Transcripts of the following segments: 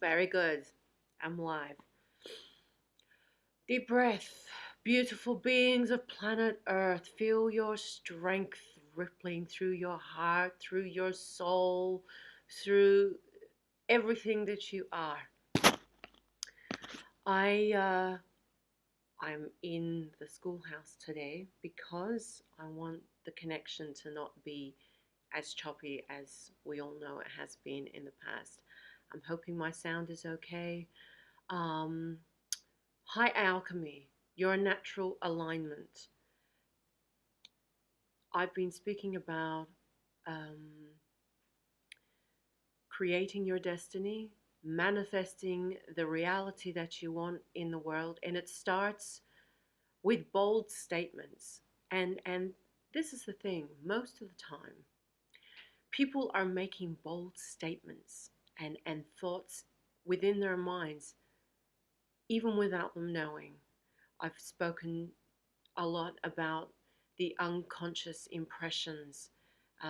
Very good. I'm live. Deep breath. Beautiful beings of planet Earth, feel your strength rippling through your heart, through your soul, through everything that you are. I I'm in the schoolhouse today because I want the connection to not be as choppy as we all know it has been in the past. I'm hoping my sound is okay. Um, Hi, Alchemy, your natural alignment. I've been speaking about um, creating your destiny, manifesting the reality that you want in the world, and it starts with bold statements. And this is the thing, most of the time, people are making bold statements and thoughts within their minds, even without them knowing. I've spoken a lot about the unconscious impressions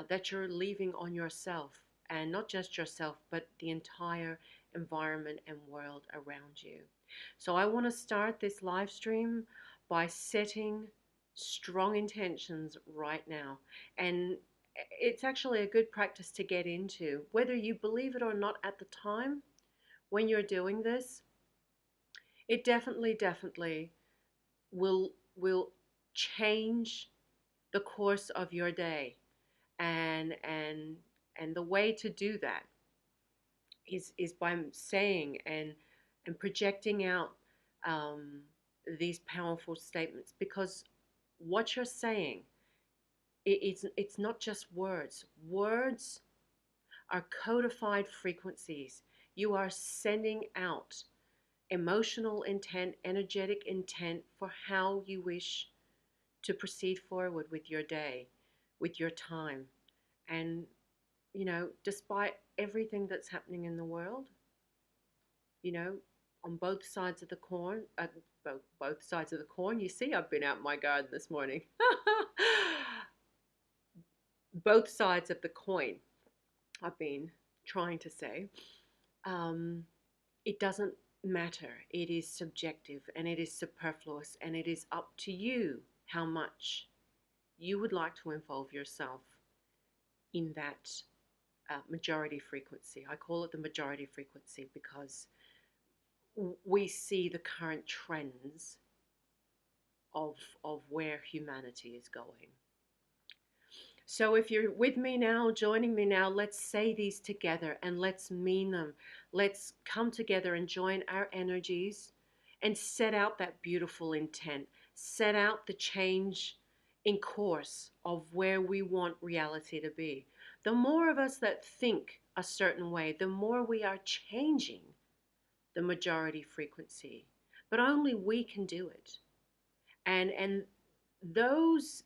that you're leaving on yourself, and not just yourself, but the entire environment and world around you. So, I want to start this live stream by setting strong intentions right now. And it's actually a good practice to get into, whether you believe it or not at the time when you're doing this. It definitely will change the course of your day, and the way to do that is by saying and projecting out um, these powerful statements, because what you're saying, it's not just words are codified frequencies. You are sending out emotional intent, energetic intent for how you wish to proceed forward with your day, with your time. And, despite everything that's happening in the world, you know, on both sides of the corn, both sides of the corn, you see, I've been out in my garden this morning. Both sides of the coin, I've been trying to say. Um, it doesn't matter. It is subjective and it is superfluous, and it is up to you how much you would like to involve yourself in that majority frequency. I call it the majority frequency because we see the current trends of, of where humanity is going. So if you're with me now, joining me now, let's say these together and let's mean them. Let's come together and join our energies and set out that beautiful intent. Set out the change in course of where we want reality to be. The more of us that think a certain way, the more we are changing the majority frequency. But only we can do it. And those,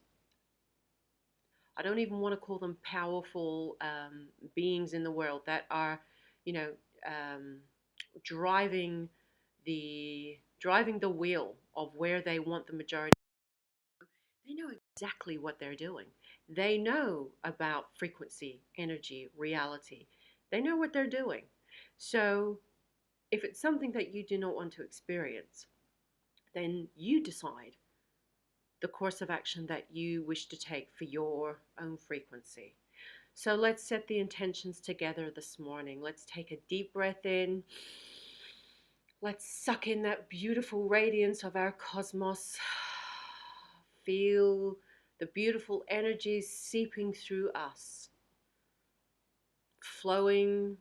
I don't even want to call them powerful beings in the world that are, you know, um, driving the wheel of where they want the majority. They know exactly what they're doing. They know about frequency, energy, reality. They know what they're doing. So if it's something that you do not want to experience, then you decide the course of action that you wish to take for your own frequency. So let's set the intentions together this morning. Let's take a deep breath in. Let's suck in that beautiful radiance of our cosmos. Feel the beautiful energies seeping through us, flowing.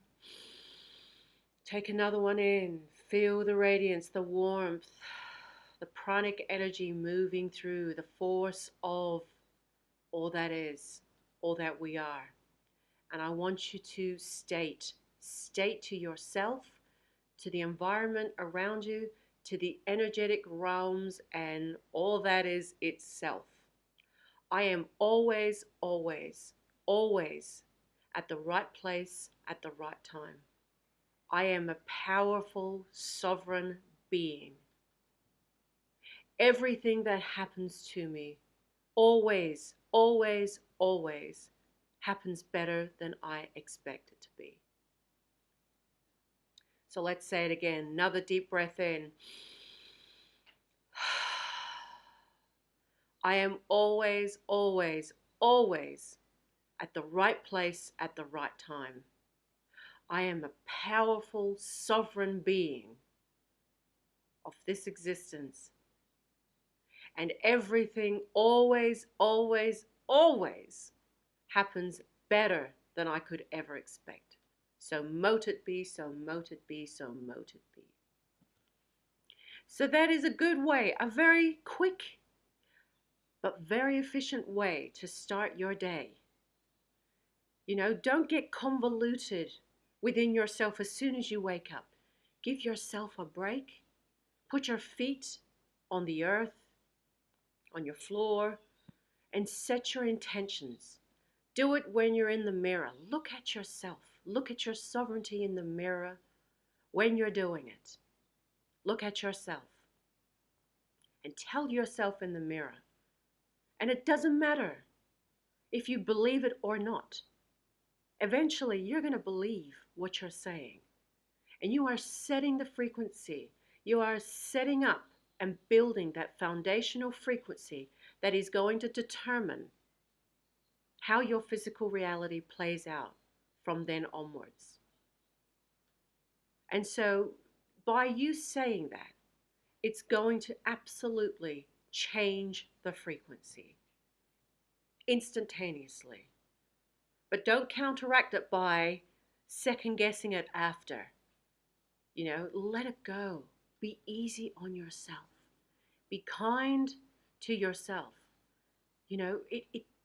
Take another one in. Feel the radiance, the warmth, the pranic energy moving through, the force of all that is, all that we are. And I want you to state to yourself, to the environment around you, to the energetic realms and all that is itself. I am always, always, always at the right place at the right time. I am a powerful, sovereign being. Everything that happens to me always, always, always happens better than I expect it to be. So let's say it again. Another deep breath in. I am always, always, always at the right place at the right time. I am a powerful, sovereign being of this existence. And everything always, always, always happens better than I could ever expect. So mote it be, so mote it be, so mote it be. So that is a good way, a very quick but very efficient way to start your day. You know, don't get convoluted within yourself as soon as you wake up. Give yourself a break. Put your feet on the earth, on your floor, and set your intentions. Do it when you're in the mirror. Look at yourself. Look at your sovereignty in the mirror when you're doing it. Look at yourself and tell yourself in the mirror. And it doesn't matter if you believe it or not. Eventually, you're going to believe what you're saying. And you are setting the frequency. You are setting up and building that foundational frequency that is going to determine how your physical reality plays out from then onwards. And so by you saying that, it's going to absolutely change the frequency instantaneously. But don't counteract it by second guessing it after. You know, let it go. Be easy on yourself. Be kind to yourself. You know,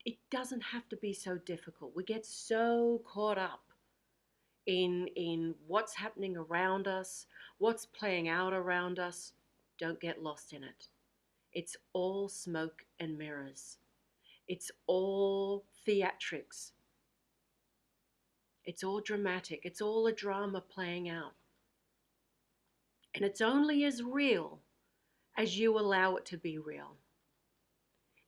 it doesn't have to be so difficult. We get so caught up in what's happening around us, what's playing out around us. Don't get lost in it. It's all smoke and mirrors. It's all theatrics. It's all dramatic. It's all a drama playing out. And it's only as real as you allow it to be real.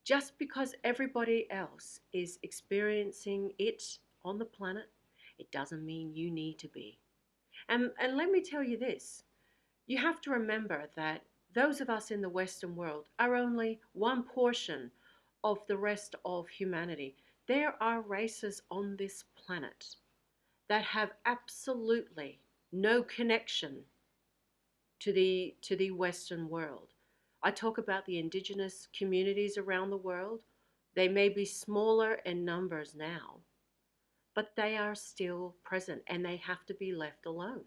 Just because everybody else is experiencing it on the planet, it doesn't mean you need to be. And let me tell you this, you have to remember that those of us in the Western world are only one portion of the rest of humanity. There are races on this planet that have absolutely no connection to the Western world. I talk about the indigenous communities around the world. They may be smaller in numbers now, but they are still present and they have to be left alone.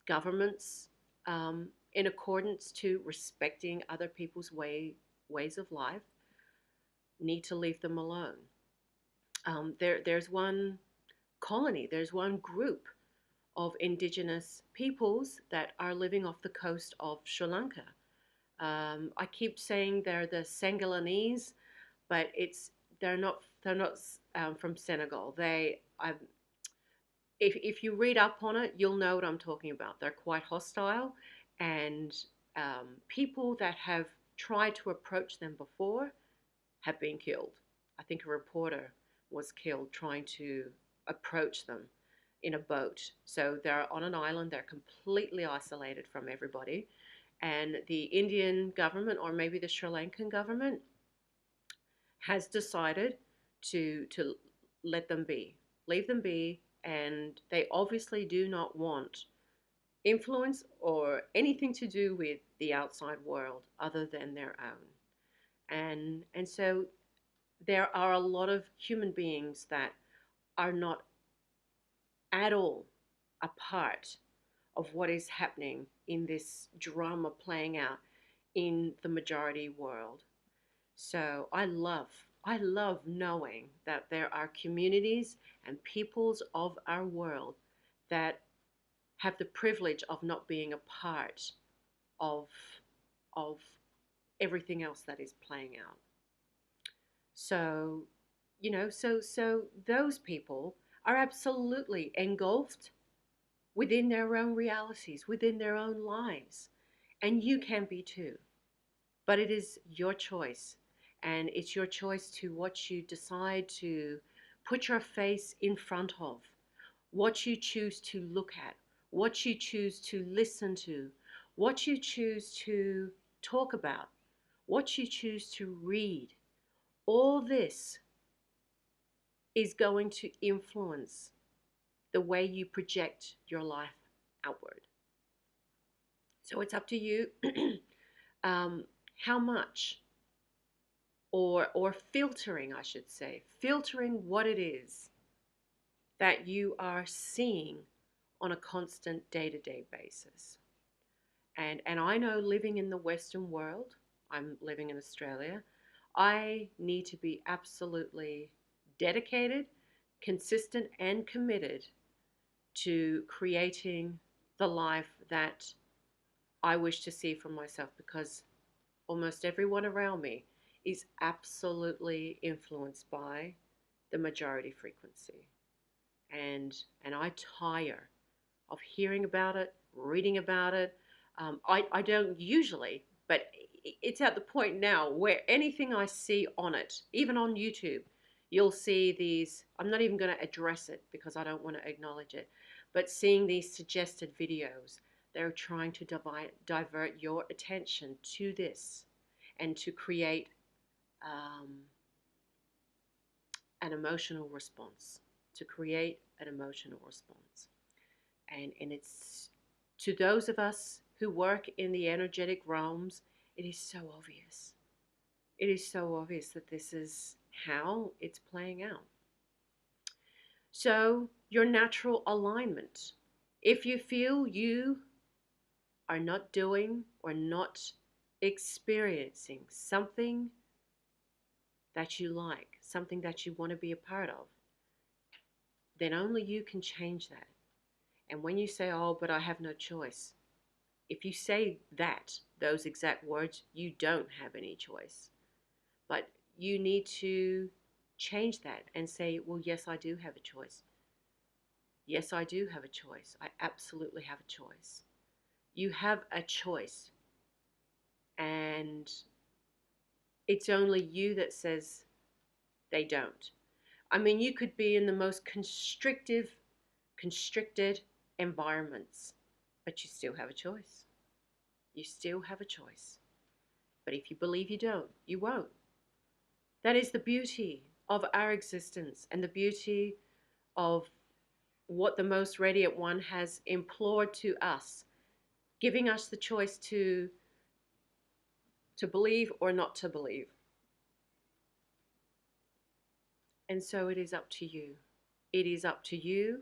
Governments, in accordance to respecting other people's ways of life, need to leave them alone. There's one colony, there's one group of indigenous peoples that are living off the coast of Sri Lanka. I keep saying they're the Sengalanese, but they're not from Senegal. If you read up on it, you'll know what I'm talking about. They're quite hostile, and people that have tried to approach them before have been killed. I think a reporter was killed trying to approach them in a boat. So they're on an island, they're completely isolated from everybody. And the Indian government, or maybe the Sri Lankan government, has decided to let them be, leave them be, and they obviously do not want influence or anything to do with the outside world other than their own. And so there are a lot of human beings that are not at all a part of what is happening in this drama playing out in the majority world. So I love knowing that there are communities and peoples of our world that have the privilege of not being a part of of everything else that is playing out. So, you know, so those people are absolutely engulfed within their own realities, within their own lives. And you can be too. But it is your choice. And it's your choice to what you decide to put your face in front of, what you choose to look at, what you choose to listen to, what you choose to talk about, what you choose to read, all this is going to influence the way you project your life outward. So it's up to you how much, or filtering, I should say, filtering what it is that you are seeing on a constant day-to-day basis. And I know, living in the Western world, I'm living in Australia, I need to be absolutely dedicated, consistent, and committed to creating the life that I wish to see for myself, because almost everyone around me is absolutely influenced by the majority frequency. And I tire of hearing about it, reading about it. I don't usually, but it's at the point now where anything I see on it, even on YouTube, you'll see these. I'm not even going to address it because I don't want to acknowledge it, but seeing these suggested videos, they're trying to divert your attention to this and to create um, an emotional response, to create an emotional response. And it's, to those of us who work in the energetic realms, it is so obvious. It is so obvious that this is how it's playing out. So, your natural alignment. If you feel you are not doing or not experiencing something that you like, something that you want to be a part of, then only you can change that. And when you say, oh, but I have no choice, if you say that, those exact words, you don't have any choice. But you need to change that and say, well, yes, I do have a choice. Yes, I do have a choice. I absolutely have a choice. You have a choice. And it's only you that says they don't. I mean, you could be in the most constricted environments, but you still have a choice. You still have a choice. But if you believe you don't, you won't. That is the beauty of our existence and the beauty of what the Most Radiant One has implored to us, giving us the choice to believe or not to believe. And so it is up to you. It is up to you,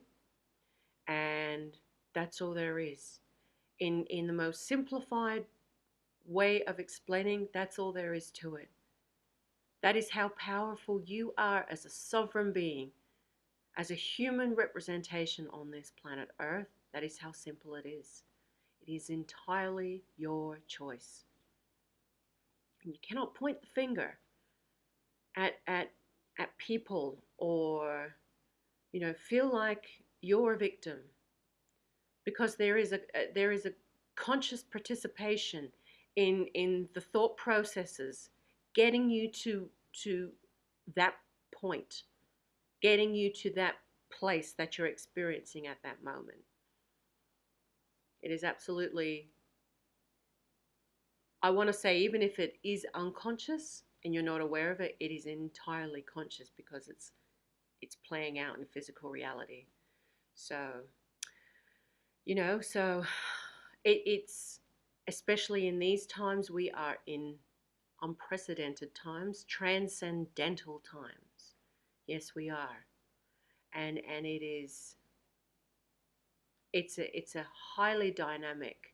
and that's all there is. In the most simplified way of explaining, that's all there is to it. That is how powerful you are as a sovereign being, as a human representation on this planet Earth. That is how simple it is. It is entirely your choice. And you cannot point the finger at people, or feel like you're a victim, because there is a conscious participation in the thought processes getting you to that point, getting you to that place that you're experiencing at that moment. It is absolutely, I want to say, even if it is unconscious and you're not aware of it, it is entirely conscious, because it's playing out in physical reality. So, so it's, especially in these times, we are in unprecedented times, transcendental times. Yes, we are. And it's a highly dynamic,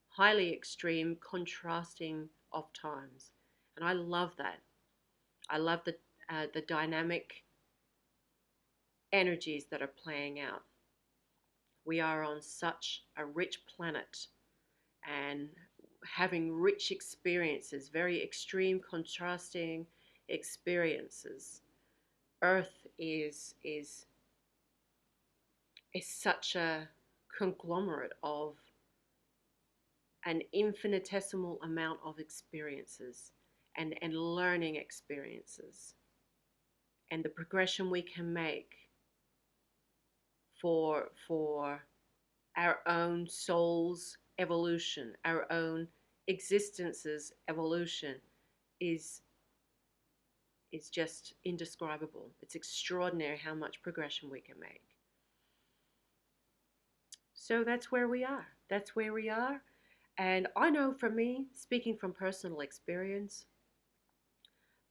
highly extreme, contrasting of times. And I love that. I love the dynamic energies that are playing out. We are on such a rich planet, and having rich experiences, very extreme, contrasting experiences. Earth is such a conglomerate of an infinitesimal amount of experiences and learning experiences, and the progression we can make for our own soul's evolution, our own existence's evolution is is just indescribable. It's extraordinary how much progression we can make. So that's where we are. That's where we are. And I know for me, speaking from personal experience,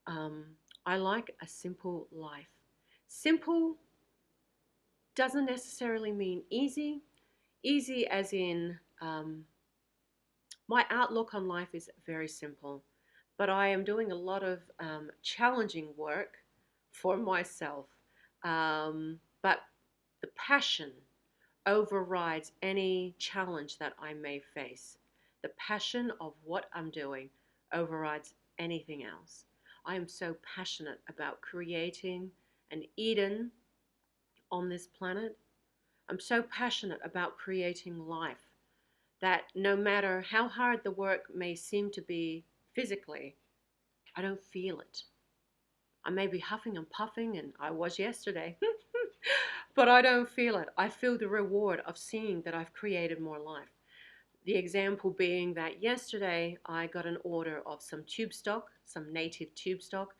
um, I like a simple life. Simple doesn't necessarily mean easy. Easy as in my outlook on life is very simple, but I am doing a lot of challenging work for myself. But the passion overrides any challenge that I may face. The passion of what I'm doing overrides anything else. I am so passionate about creating an Eden on this planet. I'm so passionate about creating life that no matter how hard the work may seem to be physically, I don't feel it. I may be huffing and puffing, and I was yesterday, but I don't feel it. I feel the reward of seeing that I've created more life. The example being that yesterday I got an order of some tube stock, some native tube stock,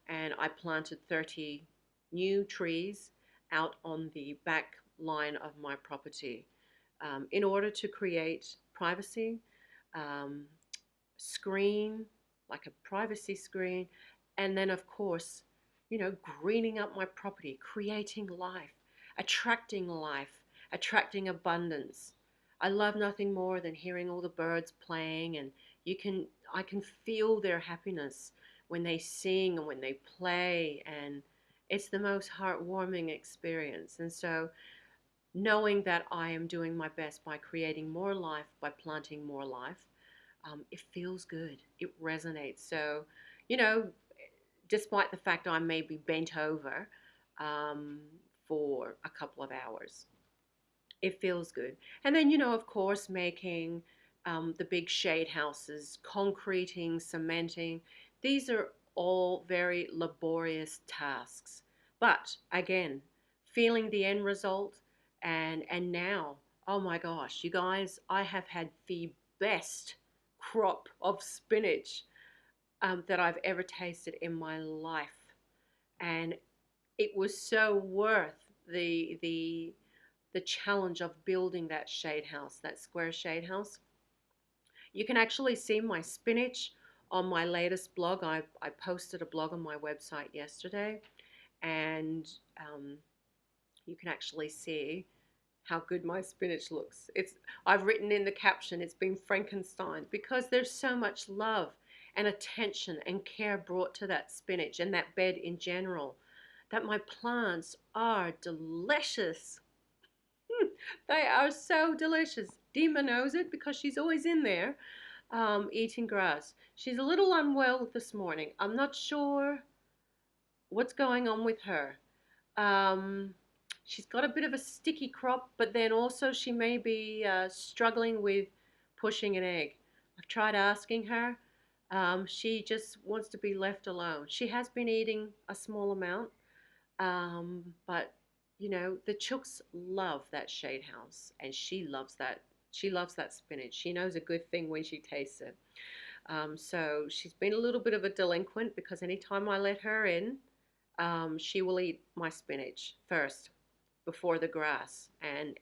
and I planted 30 new trees out on the back line of my property in order to create privacy, um, screen, like a privacy screen, and then, of course, greening up my property, creating life, attracting abundance. I love nothing more than hearing all the birds playing, and I can feel their happiness when they sing and when they play, and it's the most heartwarming experience. And so knowing that I am doing my best by creating more life, by planting more life, it feels good. It resonates. So, you know, despite the fact I may be bent over um, for a couple of hours, it feels good. And then, of course, making the big shade houses, concreting, cementing, these are all very laborious tasks. But again, feeling the end result and now, oh my gosh, you guys, I have had the best crop of spinach that I've ever tasted in my life. And it was so worth the challenge of building that shade house, that square shade house. You can actually see my spinach on my latest blog. I posted a blog on my website yesterday, and you can actually see how good my spinach looks. I've written in the caption, it's been Frankenstein, because there's so much love and attention and care brought to that spinach and that bed in general, that my plants are delicious. They are so delicious. Dima knows it because she's always in there eating grass. She's a little unwell this morning. I'm not sure what's going on with her. Um, she's got a bit of a sticky crop, but then also she may be struggling with pushing an egg. I've tried asking her. She just wants to be left alone. She has been eating a small amount, but the chooks love that shade house, and she loves that. She loves that spinach. She knows a good thing when she tastes it. So she's been a little bit of a delinquent because anytime I let her in, she will eat my spinach first before the grass, and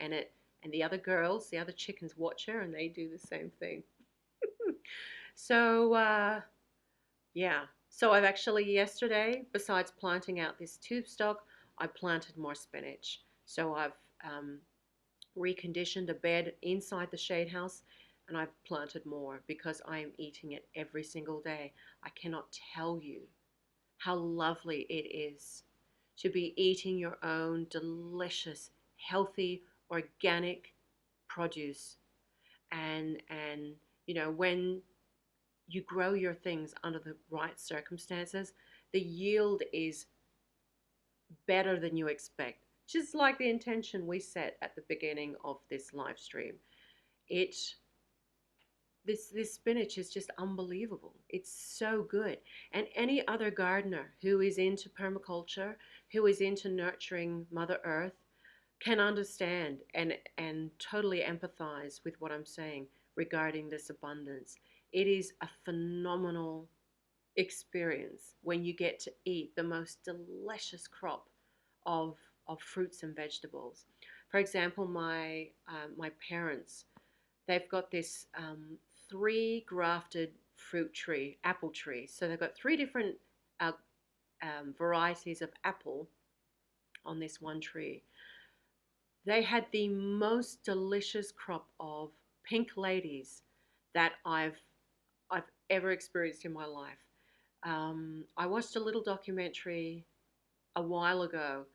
the other girls, the other chickens watch her, and they do the same thing. So yeah. So I've actually yesterday, besides planting out this tube stock, I planted more spinach. So I've reconditioned a bed inside the shade house, and I've planted more because I am eating it every single day. I cannot tell you how lovely it is to be eating your own delicious, healthy, organic produce. And when you grow your things under the right circumstances, the yield is better than you expect. Just like the intention we set at the beginning of this live stream. It this spinach is just unbelievable. It's so good. And any other gardener who is into permaculture, who is into nurturing Mother Earth, can understand and totally empathize with what I'm saying regarding this abundance. It is a phenomenal experience when you get to eat the most delicious crop of fruits and vegetables. For example, my parents, they've got this three grafted fruit tree, apple tree. So they've got three different uh, varieties of apple on this one tree. They had the most delicious crop of pink ladies that I've ever experienced in my life. I watched a little documentary a while ago.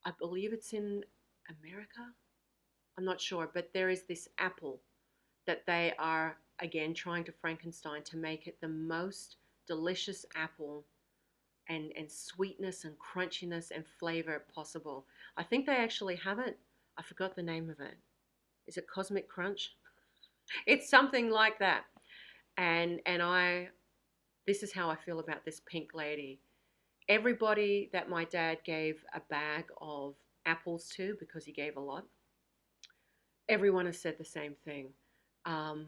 I believe it's in America. I'm not sure, but there is this apple that they are again trying to Frankenstein to make it the most delicious apple and sweetness and crunchiness and flavor possible. I think they actually have it. I forgot the name of it. Is it Cosmic Crunch? It's something like that. And I this is how I feel about this pink lady. Everybody that my dad gave a bag of apples to, because he gave a lot, everyone has said the same thing. Um,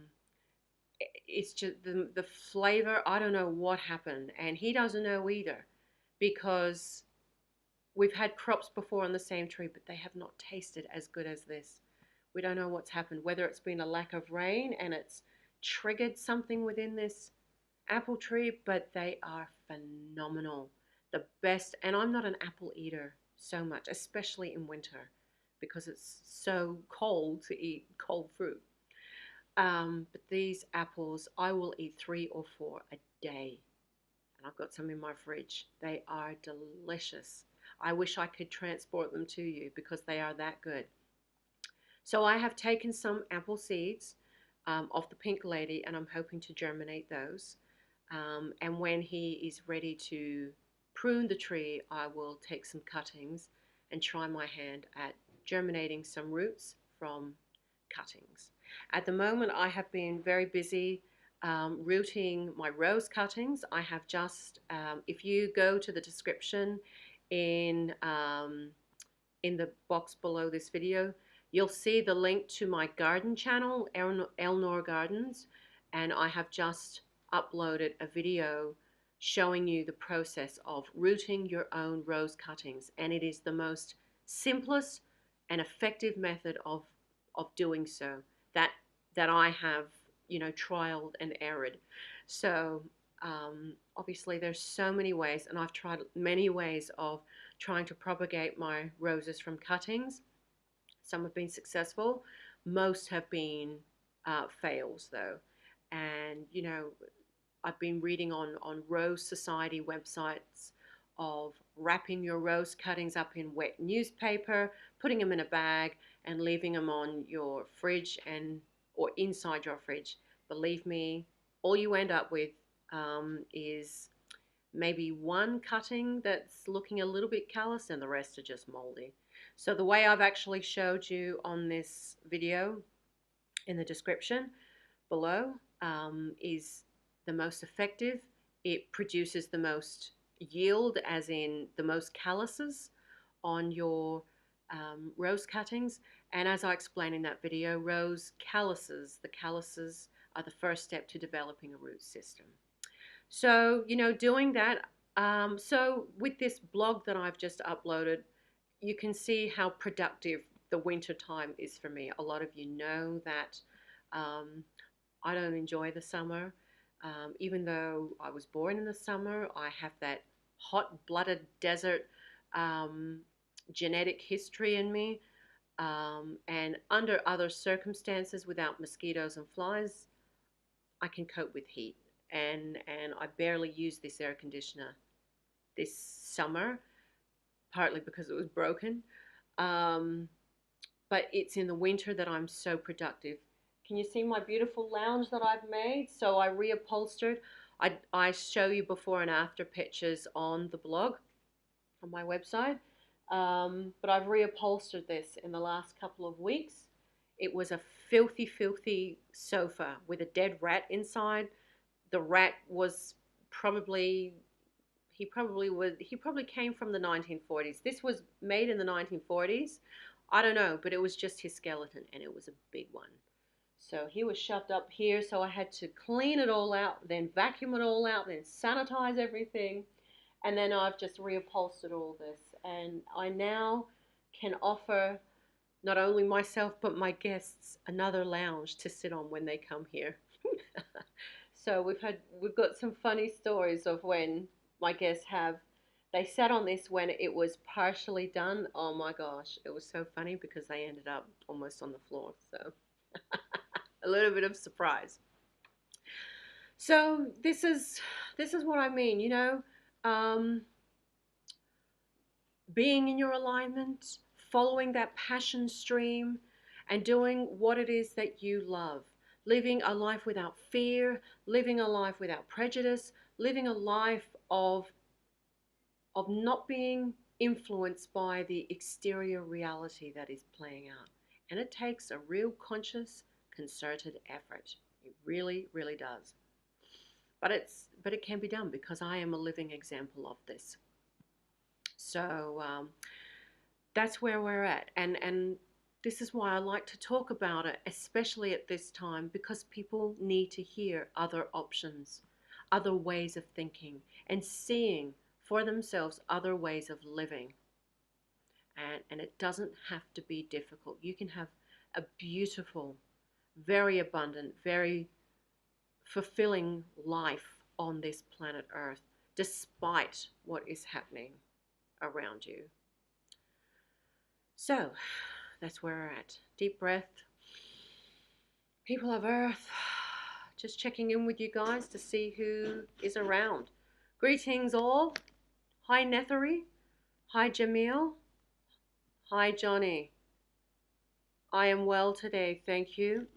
it's just the flavor. I don't know what happened, and he doesn't know either, because we've had crops before on the same tree, but they have not tasted as good as this. We don't know what's happened, whether it's been a lack of rain and it's triggered something within this apple tree, but they are phenomenal. The best, and I'm not an apple eater so much, especially in winter, because it's so cold to eat cold fruit. But these apples, I will eat three or four a day, and I've got some in my fridge. They are delicious. I wish I could transport them to you because they are that good. So I have taken some apple seeds off the pink lady, and I'm hoping to germinate those. And when he is ready to prune the tree, I will take some cuttings and try my hand at germinating some roots from cuttings. At the moment, I have been very busy rooting my rose cuttings. I have just, if you go to the description in in the box below this video, you'll see the link to my garden channel, Elnor Gardens, and I have just uploaded a video showing you the process of rooting your own rose cuttings, and it is the most simplest and effective method of doing so that I have, you know, trialed and errored. So obviously there's so many ways, and I've tried many ways of trying to propagate my roses from cuttings. Some have been successful, most have been fails though. And you know, I've been reading on Rose Society websites of wrapping your rose cuttings up in wet newspaper, putting them in a bag, and leaving them on your fridge and or inside your fridge. Believe me, all you end up with is maybe one cutting that's looking a little bit callous and the rest are just moldy. So the way I've actually showed you on this video in the description below is the most effective. It produces the most yield, as in the most calluses on your rose cuttings. And as I explained in that video, rose calluses, the calluses are the first step to developing a root system. So, you know, doing that, so with this blog that I've just uploaded, you can see how productive the winter time is for me. A lot of you know that I don't enjoy the summer. Even though I was born in the summer, I have that hot-blooded desert genetic history in me. And under other circumstances, without mosquitoes and flies, I can cope with heat. And I barely used this air conditioner this summer, partly because it was broken. Um, but it's in the winter that I'm so productive. Can you see my beautiful lounge that I've made? So I reupholstered. I show you before and after pictures on the blog, on my website. But I've reupholstered this in the last couple of weeks. It was a filthy, filthy sofa with a dead rat inside. The rat was probably, He probably came from the 1940s. This was made in the 1940s. I don't know, but it was just his skeleton, and it was a big one. So he was shoved up here, so I had to clean it all out, then vacuum it all out, then sanitize everything, and then I've just reupholstered all this. And I now can offer not only myself but my guests another lounge to sit on when they come here. So we've got some funny stories of when my guests have they sat on this when it was partially done. Oh my gosh, it was so funny because they ended up almost on the floor. So a little bit of surprise. So this is what I mean, being in your alignment, following that passion stream, and doing what it is that you love. Living a life without fear, living a life without prejudice, living a life of not being influenced by the exterior reality that is playing out. And it takes a real conscious, concerted effort. It really, really does. But it can be done because I am a living example of this. So that's where we're at, and this is why I like to talk about it, especially at this time, because people need to hear other options, other ways of thinking, and seeing for themselves other ways of living. And it doesn't have to be difficult. You can have a beautiful, very abundant, very fulfilling life on this planet Earth, despite what is happening around you. So that's where we're at. Deep breath. People of Earth, just checking in with you guys to see who is around. Greetings all. Hi Nethery. Hi Jamil. Hi Johnny. I am well today, thank you.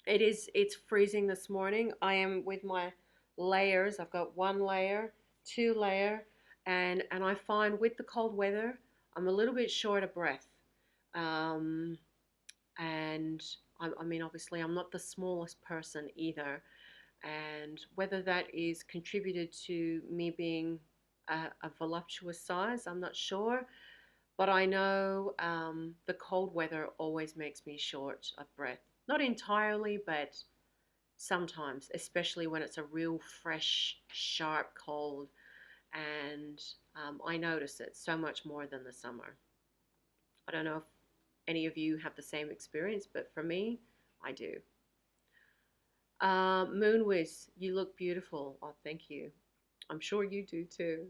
It's freezing this morning. I am with my layers. I've got one layer, two layer, and I find with the cold weather, I'm a little bit short of breath. Um, and I mean, obviously, I'm not the smallest person either. And whether that is contributed to me being a voluptuous size, I'm not sure. But I know the cold weather always makes me short of breath. Not entirely, but sometimes, especially when it's a real fresh, sharp cold. And I notice it so much more than the summer. I don't know if any of you have the same experience, but for me, I do. Moonwiz, you look beautiful. Oh, thank you. I'm sure you do too.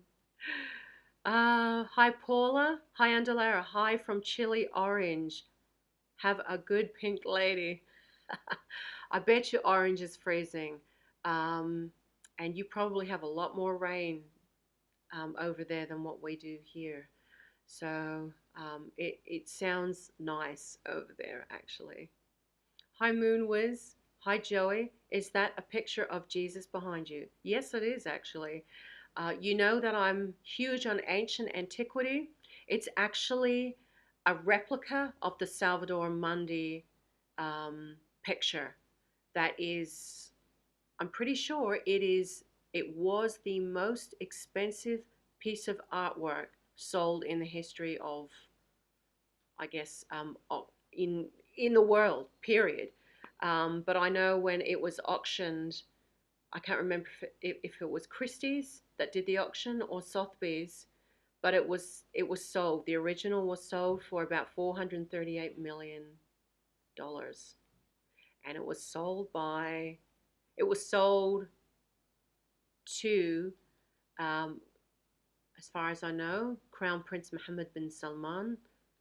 Hi Paula. Hi Andulairah. Hi from Chile Orange. Have a good pink lady. I bet you Orange is freezing. Um, and you probably have a lot more rain over there than what we do here. So it sounds nice over there actually. Hi Moonwiz. Hi Joey. Is that a picture of Jesus behind you? Yes, it is actually. You know that I'm huge on ancient antiquity. It's actually a replica of the Salvador Mundi picture. That is, I'm pretty sure it was the most expensive piece of artwork sold in the history of, I guess, in the world, period. But I know when it was auctioned, I can't remember if it was Christie's that did the auction or Sotheby's, but it was sold. The original was sold for about $438 million, and it was sold to, um, as far as I know, Crown Prince Mohammed bin Salman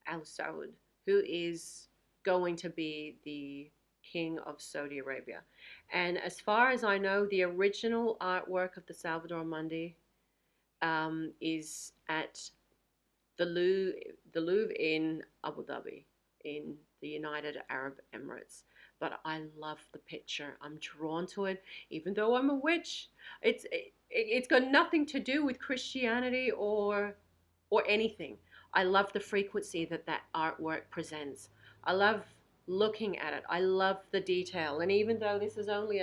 Al Saud, who is going to be the King of Saudi Arabia. And as far as I know, the original artwork of the Salvador Mundi is at the Louvre in Abu Dhabi, in the United Arab Emirates. But I love the picture. I'm drawn to it, even though I'm a witch. It's got nothing to do with Christianity or anything. I love the frequency that that artwork presents. I love looking at it. I love the detail. And even though this is only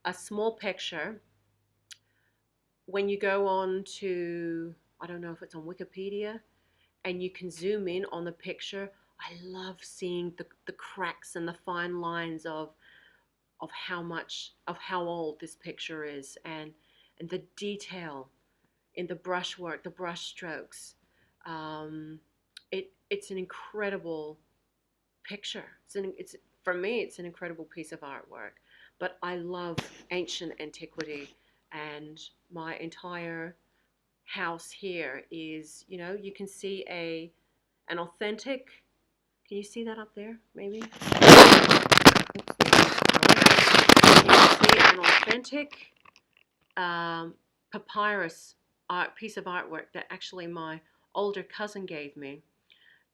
a small picture, when you go on to, I don't know if it's on Wikipedia, and you can zoom in on the picture, I love seeing the cracks and the fine lines of how old this picture is, and the detail in the brushwork, the brush strokes. Um, it's an incredible picture. It's for me, it's an incredible piece of artwork. But I love ancient antiquity, and my entire house here is, you can see an authentic. Can you see that up there? Maybe. Oops, you can see an authentic papyrus piece of artwork that actually my older cousin gave me,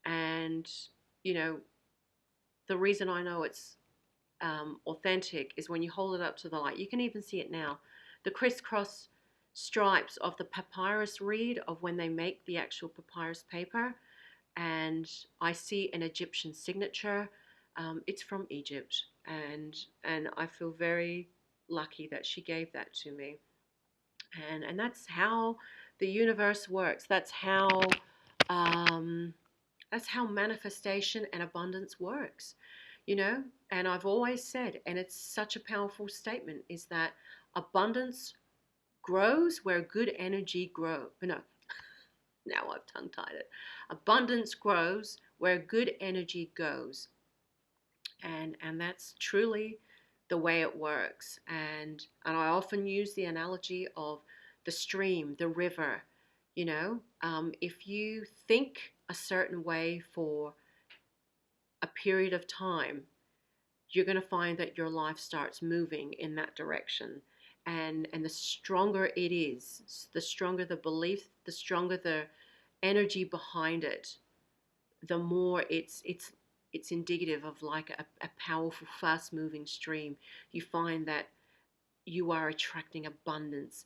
and you know the reason I know it's authentic is when you hold it up to the light. You can even see it now. The crisscross stripes of the papyrus reed of when they make the actual papyrus paper, and I see an Egyptian signature. It's from Egypt, and I feel very lucky that she gave that to me. And that's how the universe works. Um, that's how manifestation and abundance works, you know. And I've always said, and it's such a powerful statement, is that abundance grows where good energy grows. No, now I've tongue tied it. Abundance grows where good energy goes, and that's truly the way it works. And I often use the analogy of the stream, the river. If you think a certain way for a period of time, you're going to find that your life starts moving in that direction. And the stronger it is, the stronger the belief, the stronger the energy behind it, the more it's indicative of like a powerful, fast moving stream. You find that you are attracting abundance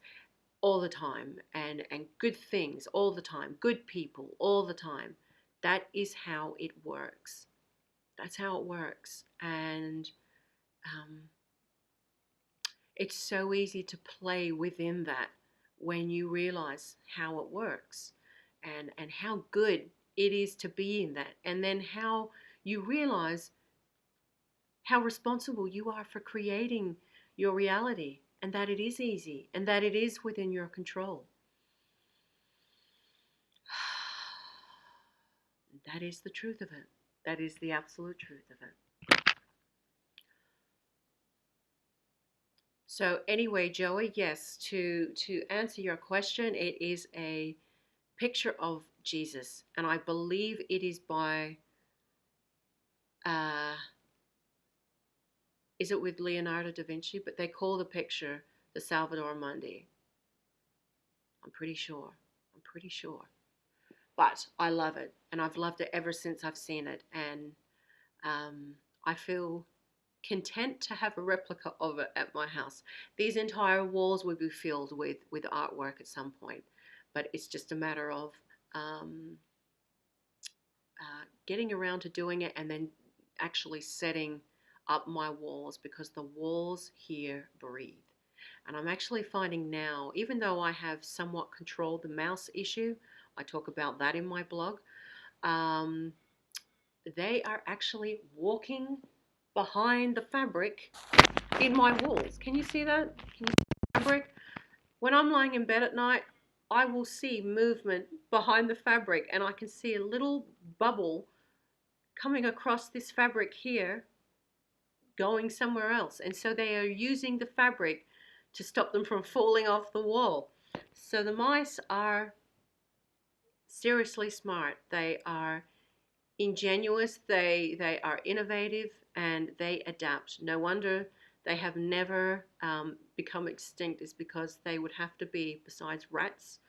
all the time, and good things all the time, good people all the time. That is how it works. That's how it works. And um, it's so easy to play within that when you realize how it works, and how good it is to be in that. And then how you realize how responsible you are for creating your reality, and that it is easy, and that it is within your control. That is the truth of it. That is the absolute truth of it. So anyway, Joey, yes, to answer your question, it is a picture of Jesus, and I believe it is by uh, is it with Leonardo da Vinci? But they call the picture the Salvador Mundi. I'm pretty sure. I'm pretty sure. But I love it, and I've loved it ever since I've seen it, and I feel content to have a replica of it at my house. These entire walls will be filled with artwork at some point, but it's just a matter of um, getting around to doing it, and then actually setting up my walls, because the walls here breathe. And I'm actually finding now, even though I have somewhat controlled the mouse issue, I talk about that in my blog, um, they are actually walking behind the fabric in my walls. Can you see that? Can you see the fabric? When I'm lying in bed at night, I will see movement behind the fabric, and I can see a little bubble coming across this fabric here, going somewhere else. And so they are using the fabric to stop them from falling off the wall. So the mice are seriously smart. They are ingenuous, they are innovative, and they adapt. No wonder they have never become extinct, is because they would have to be, besides rats,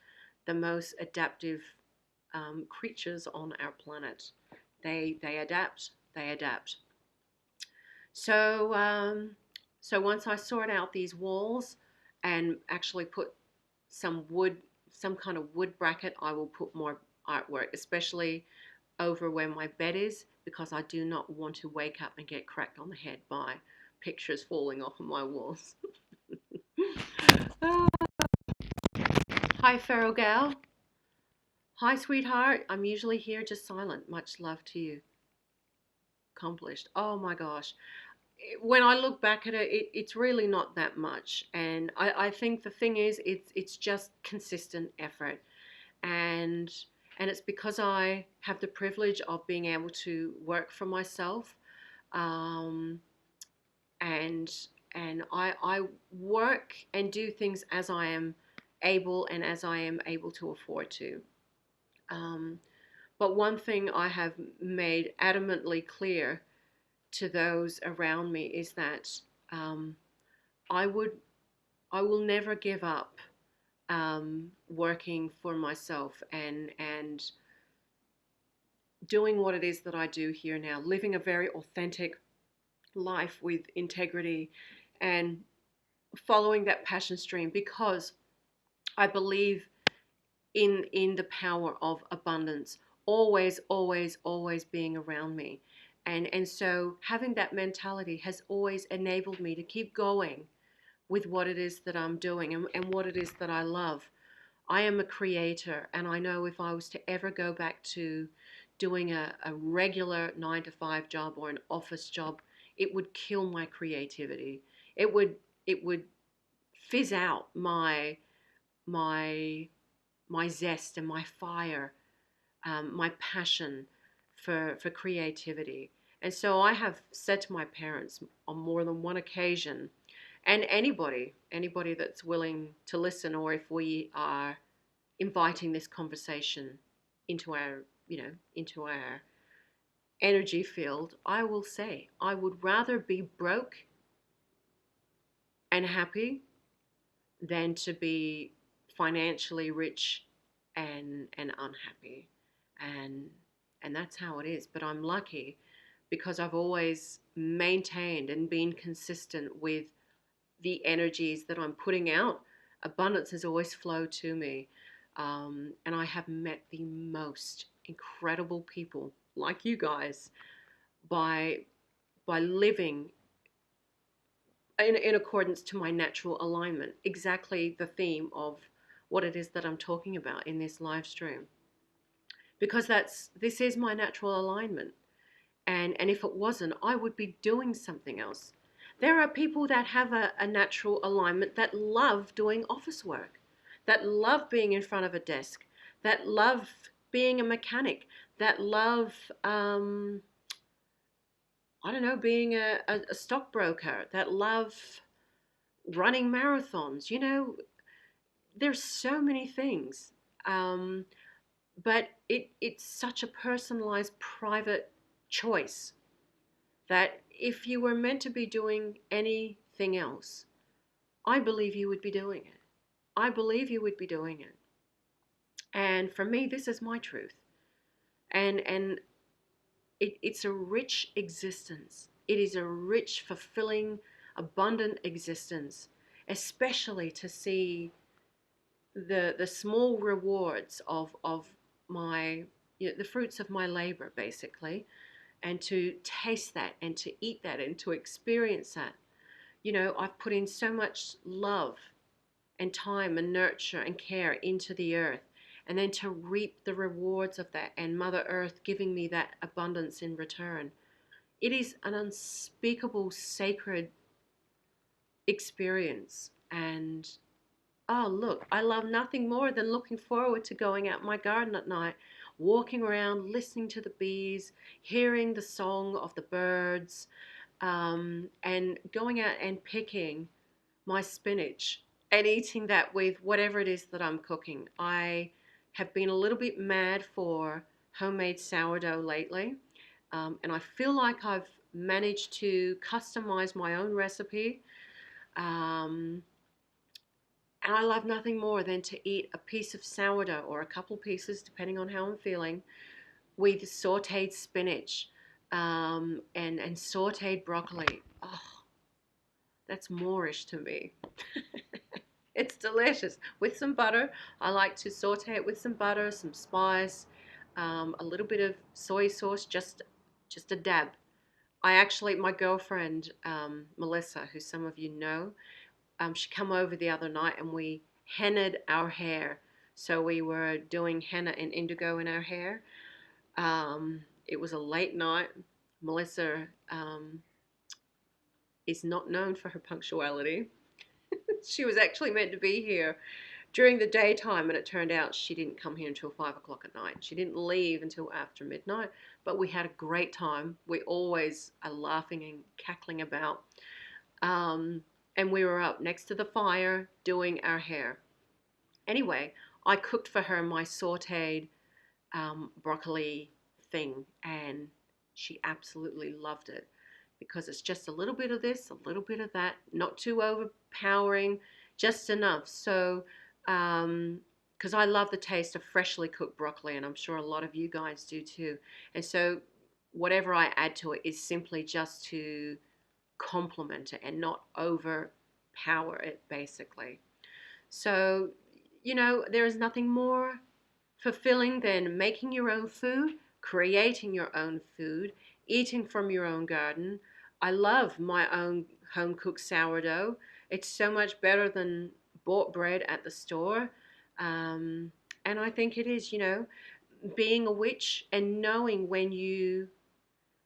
the most adaptive creatures on our planet. They adapt. They adapt. So so once I sort out these walls and actually put some wood, some kind of wood bracket, I will put more artwork, especially over where my bed is, because I do not want to wake up and get cracked on the head by pictures falling off of my walls. Hi, Feral Gal. Hi, sweetheart. I'm usually here just silent. Much love to you. Accomplished. Oh my gosh. When I look back at it, it's really not that much. And I think the thing is, it's just consistent effort. And and it's because I have the privilege of being able to work for myself. Um, and I work and do things as I am able and as I am able to afford to. Um, But one thing I have made adamantly clear to those around me is that um, I would, I will never give up working for myself and doing what it is that I do here now, living a very authentic life with integrity and following that passion stream because I believe in the power of abundance always being around me, and so having that mentality has always enabled me to keep going with what it is that I'm doing and what it is that I love. I am a creator, and I know if I was to ever go back to doing a regular 9 to 5 job or an office job, it would kill my creativity. It would fizz out my my zest and my fire, my passion for creativity. And so I have said to my parents on more than one occasion, and anybody that's willing to listen, or if we are inviting this conversation into our, into our energy field, I will say I would rather be broke and happy than to be financially rich and unhappy. And and that's how it is. But I'm lucky because I've always maintained and been consistent with the energies that I'm putting out. Abundance has always flowed to me. And I have met the most incredible people like you guys by living in accordance to my natural alignment, exactly the theme of what it is that I'm talking about in this live stream. Because this is my natural alignment. And if it wasn't, I would be doing something else. There are people that have a natural alignment that love doing office work, that love being in front of a desk, that love being a mechanic, that love I don't know, being a stockbroker, that love running marathons. There's so many things. Um, but it's such a personalized, private choice that if you were meant to be doing anything else, I believe you would be doing it. I believe you would be doing it. And for me, this is my truth. And it's a rich existence. It is a rich, fulfilling, abundant existence, especially to see the small rewards of my, the fruits of my labor, basically, and to taste that and to eat that and to experience that. I've put in so much love and time and nurture and care into the earth, and then to reap the rewards of that and Mother Earth giving me that abundance in return. It is an unspeakable sacred experience. And oh, look, I love nothing more than looking forward to going out my garden at night, walking around, listening to the bees, hearing the song of the birds, and going out and picking my spinach and eating that with whatever it is that I'm cooking. I have been a little bit mad for homemade sourdough lately, and I feel like I've managed to customize my own recipe. Um, and I love nothing more than to eat a piece of sourdough or a couple pieces, depending on how I'm feeling, with sauteed spinach and sauteed broccoli. Oh, that's Moorish to me. It's delicious. With some butter. I like to saute it with some butter, some spice, a little bit of soy sauce, just a dab. My girlfriend, Melissa, who some of you know, she come over the other night and we hennaed our hair. So we were doing henna and indigo in our hair. It was a late night. Melissa is not known for her punctuality. She was actually meant to be here during the daytime, and it turned out she didn't come here until 5 o'clock at night. She didn't leave until after midnight, but we had a great time. We always are laughing and cackling about. Um, and we were up next to the fire doing our hair. Anyway, I cooked for her my sauteed broccoli thing, and she absolutely loved it because it's just a little bit of this, a little bit of that, not too overpowering, just enough. So, because I love the taste of freshly cooked broccoli, and I'm sure a lot of you guys do too. And so, whatever I add to it is simply just to complement it and not overpower it, basically. So, there is nothing more fulfilling than making your own food, creating your own food, eating from your own garden. I love my own home cooked sourdough. It's so much better than bought bread at the store. And I think it is, being a witch and knowing when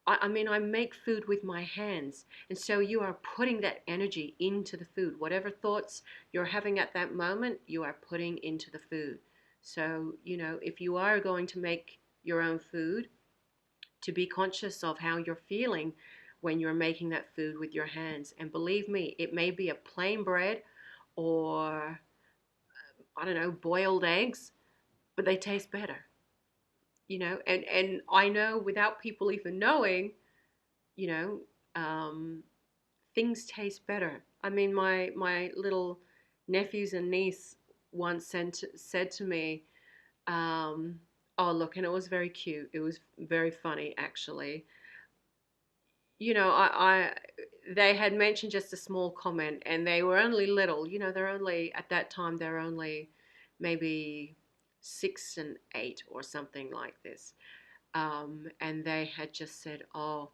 I mean, I make food with my hands. And so you are putting that energy into the food. Whatever thoughts you're having at that moment, you are putting into the food. So, if you are going to make your own food, to be conscious of how you're feeling when you're making that food with your hands. And believe me, it may be a plain bread or, I don't know, boiled eggs, but they taste better, and I know without people even knowing, you know, um, things taste better. I mean, my little nephews and niece once said to me, "Oh, look," and it was very cute. It was very funny, actually. I they had mentioned just a small comment, and they were only little. They're only at that time they're only maybe 6 and 8 or something like this. And they had just said, "Oh."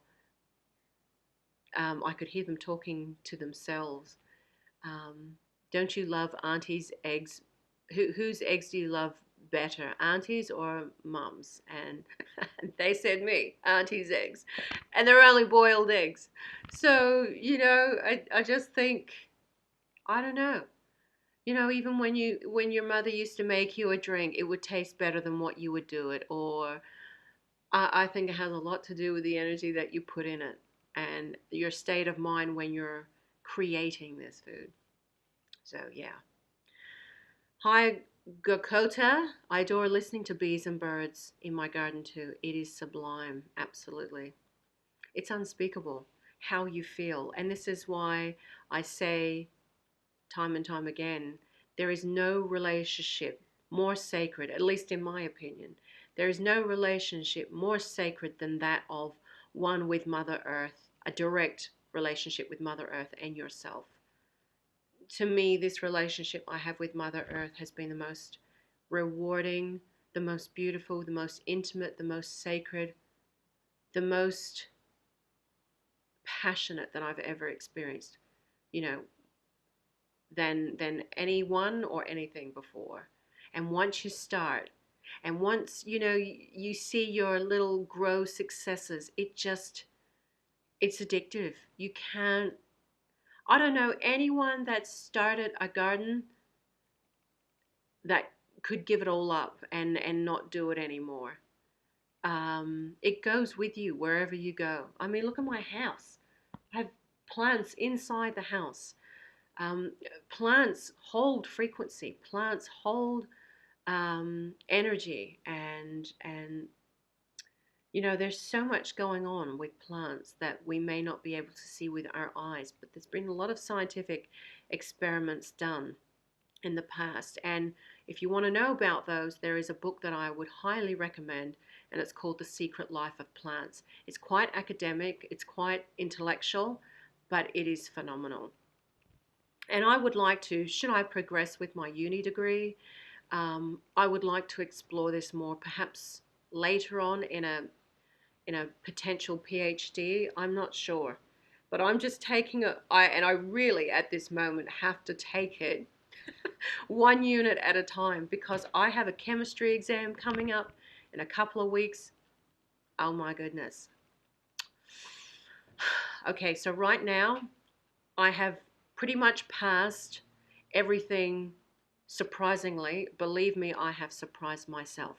I could hear them talking to themselves. Um, don't you love Auntie's eggs? Whose eggs do you love better, Auntie's or Mum's? And they said me, Auntie's eggs. And they're only boiled eggs. So, I just think, I don't know. Even when your mother used to make you a drink, it would taste better than what you would do it. Or I think it has a lot to do with the energy that you put in it and your state of mind when you're creating this food. So, yeah. Hi, Gokota. I adore listening to bees and birds in my garden too. It is sublime, absolutely. It's unspeakable how you feel. And this is why I say time and time again there is no relationship more sacred, at least in my opinion. There is no relationship more sacred than that of one with Mother Earth, a direct relationship with Mother Earth and yourself. To me, this relationship I have with Mother Earth has been the most rewarding, the most beautiful, the most intimate, the most sacred, the most passionate that I've ever experienced, you know, than anyone or anything before. And once you start, and once you see your little grow successes, it's addictive. You can't. I don't know anyone that started a garden that could give it all up and not do it anymore. It goes with you wherever you go. I mean, look at my house. I have plants inside the house. Um, Plants hold frequency. Plants hold energy, and there's so much going on with plants that we may not be able to see with our eyes. But there's been a lot of scientific experiments done in the past, and if you want to know about those, there is a book that I would highly recommend, and it's called The Secret Life of Plants. It's quite academic, it's quite intellectual, but it is phenomenal. And I would like to, should I progress with my uni degree, I would like to explore this more, perhaps later on in a potential PhD. I'm not sure, but I'm just taking it. I really at this moment have to take it one unit at a time, because I have a chemistry exam coming up in a couple of weeks. Oh my goodness. Okay, so right now I have pretty much passed everything. Surprisingly, believe me, I have surprised myself,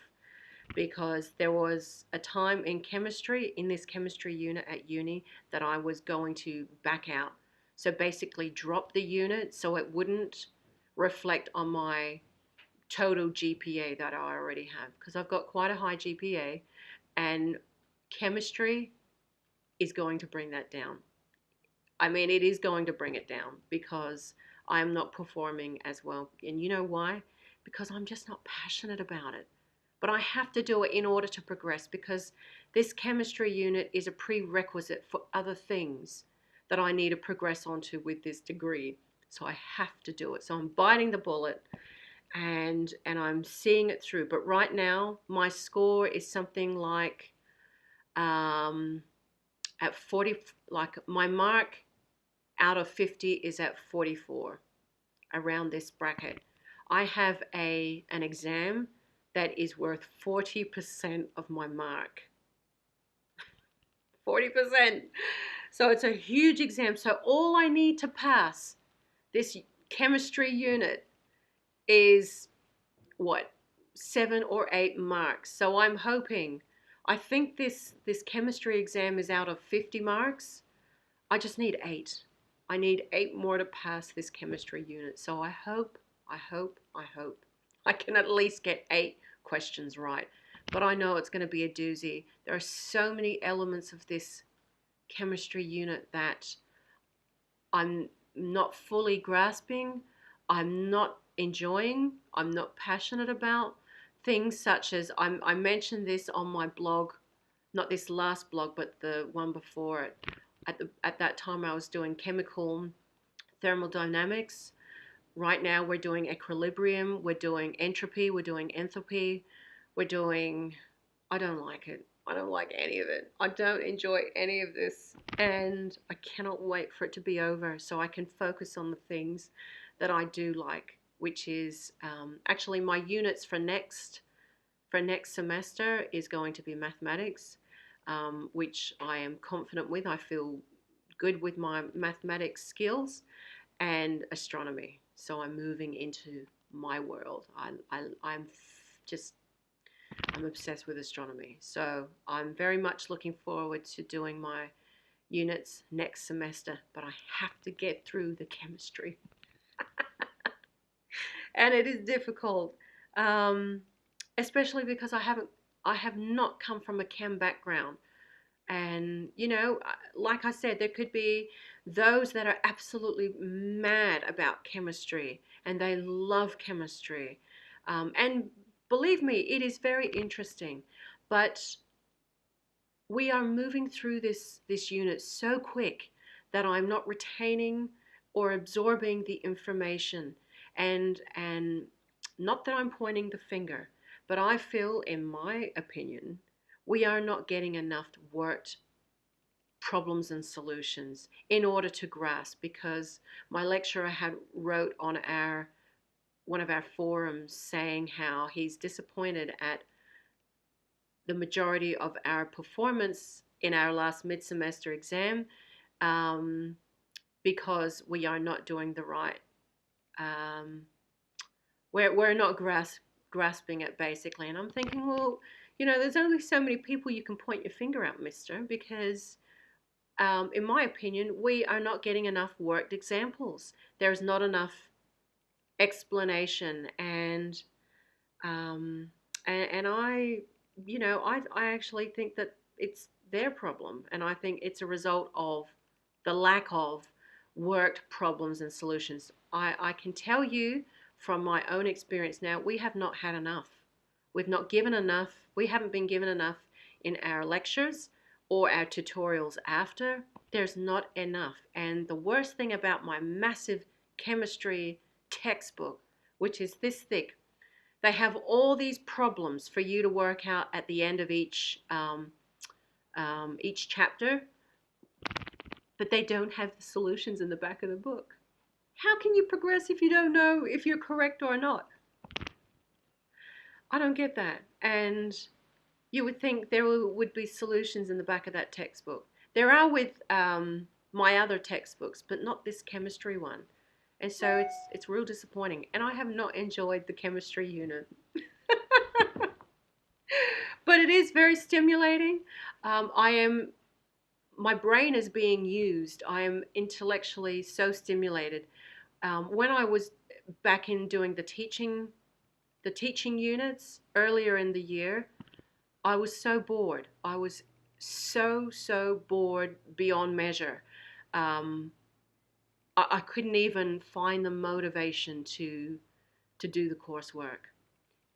because there was a time in chemistry, in this chemistry unit at uni, that I was going to back out. So basically drop the unit so it wouldn't reflect on my total GPA that I already have, because I've got quite a high GPA, and chemistry is going to bring that down. I mean, it is going to bring it down, because I am not performing as well. And you know why? Because I'm just not passionate about it. But I have to do it in order to progress, because this chemistry unit is a prerequisite for other things that I need to progress onto with this degree. So I have to do it. So I'm biting the bullet, and I'm seeing it through. But right now, my score is something like um, at 40, like my mark out of 50 is at 44, around this bracket. I have an exam that is worth 40% of my mark. 40%. So it's a huge exam. So all I need to pass this chemistry unit is what, 7 or 8 marks. So I'm hoping, I think this chemistry exam is out of 50 marks. I just need 8. I need 8 more to pass this chemistry unit. So I hope I can at least get 8 questions right. But I know it's going to be a doozy. There are so many elements of this chemistry unit that I'm not fully grasping, I'm not enjoying, I'm not passionate about. Things such as, I mentioned this on my blog, not this last blog, but the one before it. At that time, I was doing chemical thermodynamics. Right now, we're doing equilibrium, we're doing entropy, we're doing enthalpy, we're doing, I don't like it. I don't like any of it. I don't enjoy any of this. And I cannot wait for it to be over so I can focus on the things that I do like, which is actually my units for next semester is going to be mathematics, which I am confident with. I feel good with my mathematics skills, and astronomy. So I'm moving into my world. I'm just, I'm obsessed with astronomy. So I'm very much looking forward to doing my units next semester, but I have to get through the chemistry. And it is difficult, um, especially because I have not come from a chem background. And, you know, like I said, there could be those that are absolutely mad about chemistry and they love chemistry. And believe me, it is very interesting. But we are moving through this unit so quick that I'm not retaining or absorbing the information. And not that I'm pointing the finger, but I feel, in my opinion, we are not getting enough worked problems and solutions in order to grasp, because my lecturer had wrote on our one of our forums saying how he's disappointed at the majority of our performance in our last mid-semester exam, um, because we are not doing the right, um, we're not grasping it, basically. And I'm thinking, well, you know, there's only so many people you can point your finger at, mister, because in my opinion, we are not getting enough worked examples. There's not enough explanation, um, and I, you know, I actually think that it's their problem, and I think it's a result of the lack of worked problems and solutions. I can tell you from my own experience now, we have not had enough. We've not given enough. We haven't been given enough in our lectures or our tutorials after. There's not enough. And the worst thing about my massive chemistry textbook, which is this thick, they have all these problems for you to work out at the end of each chapter, but they don't have the solutions in the back of the book. How can you progress if you don't know if you're correct or not? I don't get that. And you would think there would be solutions in the back of that textbook. There are with my other textbooks, but not this chemistry one. And so it's real disappointing. And I have not enjoyed the chemistry unit. But it is very stimulating. My brain is being used. I am intellectually so stimulated. When I was back in doing the teaching units earlier in the year, I was so bored. I was so bored beyond measure. Um, I couldn't even find the motivation to do the coursework,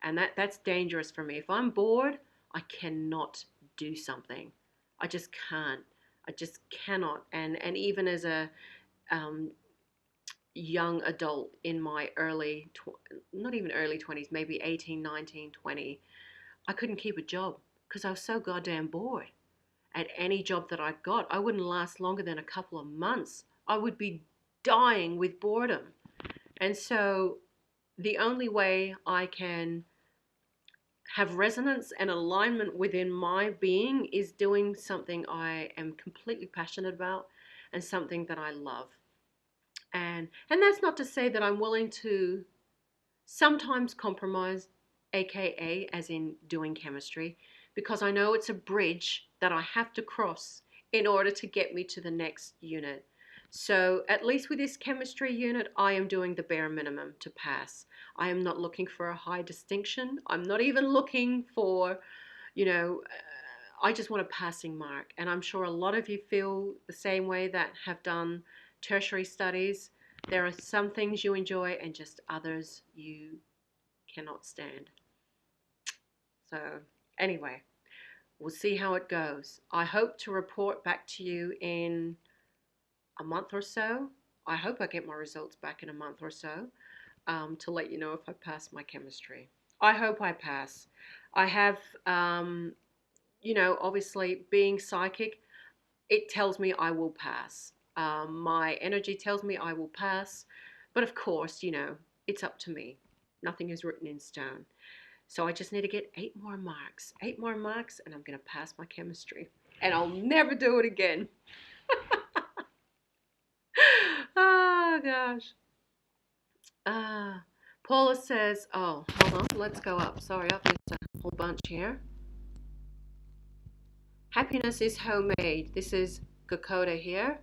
and that's dangerous for me. If I'm bored, I cannot do something. I just can't. I just cannot. And even as a um, young adult in my not even early 20s, maybe 18, 19, 20, I couldn't keep a job because I was so goddamn bored. At any job that I got, I wouldn't last longer than a couple of months. I would be dying with boredom. And so the only way I can have resonance and alignment within my being is doing something I am completely passionate about and something that I love. And that's not to say that I'm willing to sometimes compromise, aka as in doing chemistry, because I know it's a bridge that I have to cross in order to get me to the next unit. So at least with this chemistry unit, I am doing the bare minimum to pass. I am not looking for a high distinction. I'm not even looking for, I just want a passing mark. And I'm sure a lot of you feel the same way that have done tertiary studies. There are some things you enjoy and just others you cannot stand. So, anyway, we'll see how it goes. I hope to report back to you in a month or so. I hope I get my results back in a month or so to let you know if I pass my chemistry. I hope I pass. I have, obviously being psychic, it tells me I will pass. My energy tells me I will pass. But of course, it's up to me. Nothing is written in stone. So I just need to get 8 more marks. 8 more marks, and I'm going to pass my chemistry. And I'll never do it again. Oh, gosh. Paula says, oh, hold on. Let's go up. Sorry, I've missed a whole bunch here. Happiness is homemade. This is Gokota here.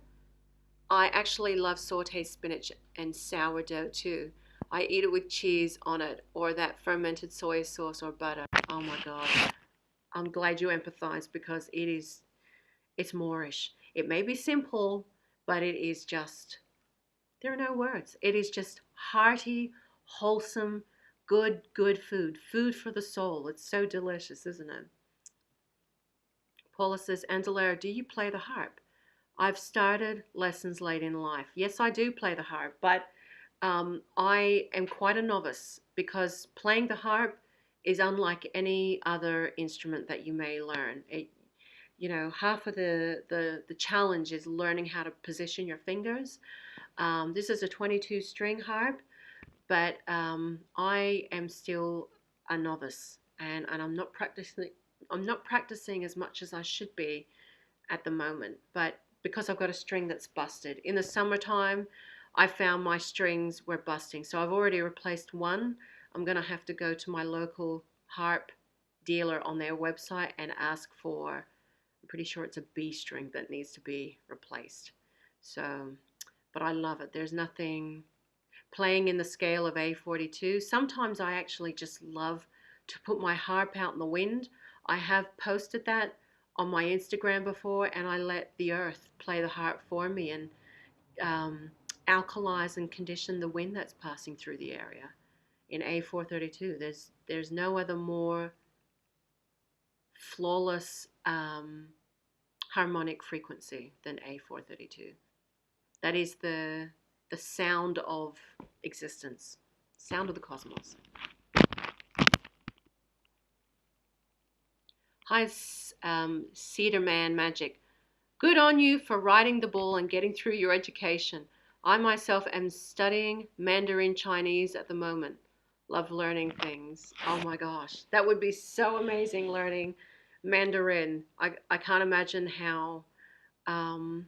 I actually love sauteed spinach and sourdough too. I eat it with cheese on it or that fermented soy sauce or butter. Oh my God. I'm glad you empathize because it's Moorish. It may be simple, but it is just, there are no words. It is just hearty, wholesome, good food. Food for the soul. It's so delicious, isn't it? Paula says, Andulairah, do you play the harp? I've started lessons late in life. Yes, I do play the harp, but I am quite a novice because playing the harp is unlike any other instrument that you may learn. Half of the challenge is learning how to position your fingers. This is a 22 string harp, but I am still a novice, and I'm not practicing. I'm not practicing as much as I should be at the moment, but because I've got a string that's busted. In the summertime, I found my strings were busting, so I've already replaced one. I'm going to have to go to my local harp dealer on their website and ask for, I'm pretty sure it's a B string that needs to be replaced. So, but I love it. There's nothing, playing in the scale of A42. Sometimes I actually just love to put my harp out in the wind. I have posted that on my Instagram before, and I let the earth play the harp for me and alkalize and condition the wind that's passing through the area in A432. There's no other more flawless harmonic frequency than A432. That is the sound of existence, sound of the cosmos. Hi, Cedar Man Magic. Good on you for riding the bull and getting through your education. I myself am studying Mandarin Chinese at the moment. Love learning things. Oh my gosh, that would be so amazing learning Mandarin. I can't imagine how um,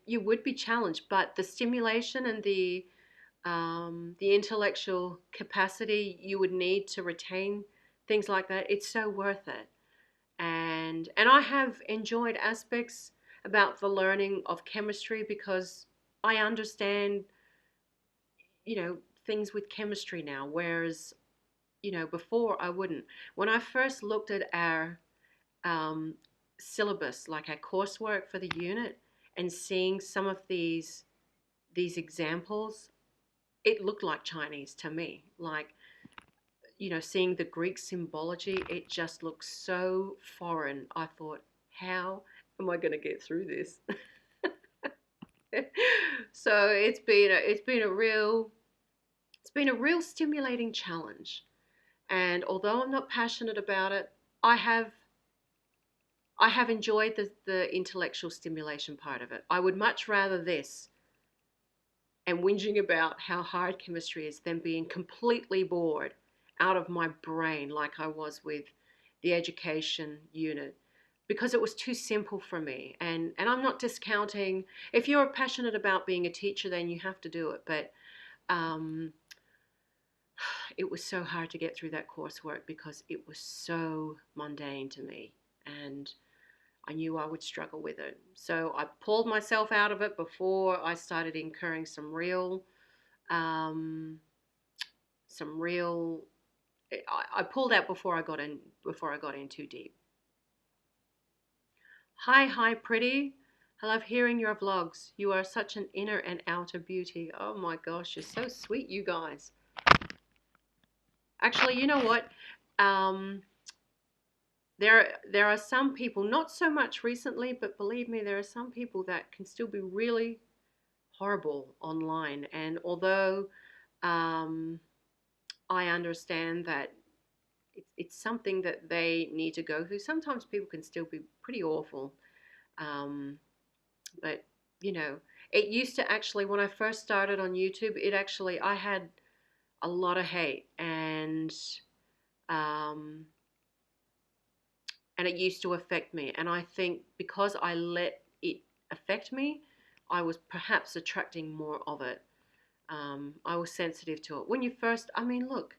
you would be challenged, but the stimulation and the intellectual capacity you would need to retain things like that, it's so worth it. And I have enjoyed aspects about the learning of chemistry because I understand, you know, things with chemistry now, whereas, you know, before I wouldn't. When I first looked at our um, syllabus, like our coursework for the unit, and seeing some of these examples, it looked like Chinese to me. Like, you know, seeing the Greek symbology, it just looks so foreign. I thought, how am I going to get through this? So it's been a real stimulating challenge. And although I'm not passionate about it, I have I have enjoyed the intellectual stimulation part of it. I would much rather this and whinging about how hard chemistry is than being completely bored out of my brain like I was with the education unit because it was too simple for me. And I'm not discounting, if you're passionate about being a teacher, then you have to do it. But um, it was so hard to get through that coursework because it was so mundane to me. And I knew I would struggle with it. So I pulled myself out of it before I started incurring um, some real. I pulled out before I got in too deep. Hi, pretty. I love hearing your vlogs. You are such an inner and outer beauty. Oh my gosh, you're so sweet, you guys. Actually, you know what? Um, there are some people, not so much recently, but believe me, there are some people that can still be really horrible online. And although um, I understand that it's something that they need to go through, sometimes people can still be pretty awful. Um, but, you know, it used to actually, when I first started on YouTube, I had a lot of hate um, and it used to affect me. And I think because I let it affect me, I was perhaps attracting more of it. I was sensitive to it. When you first, I mean, look,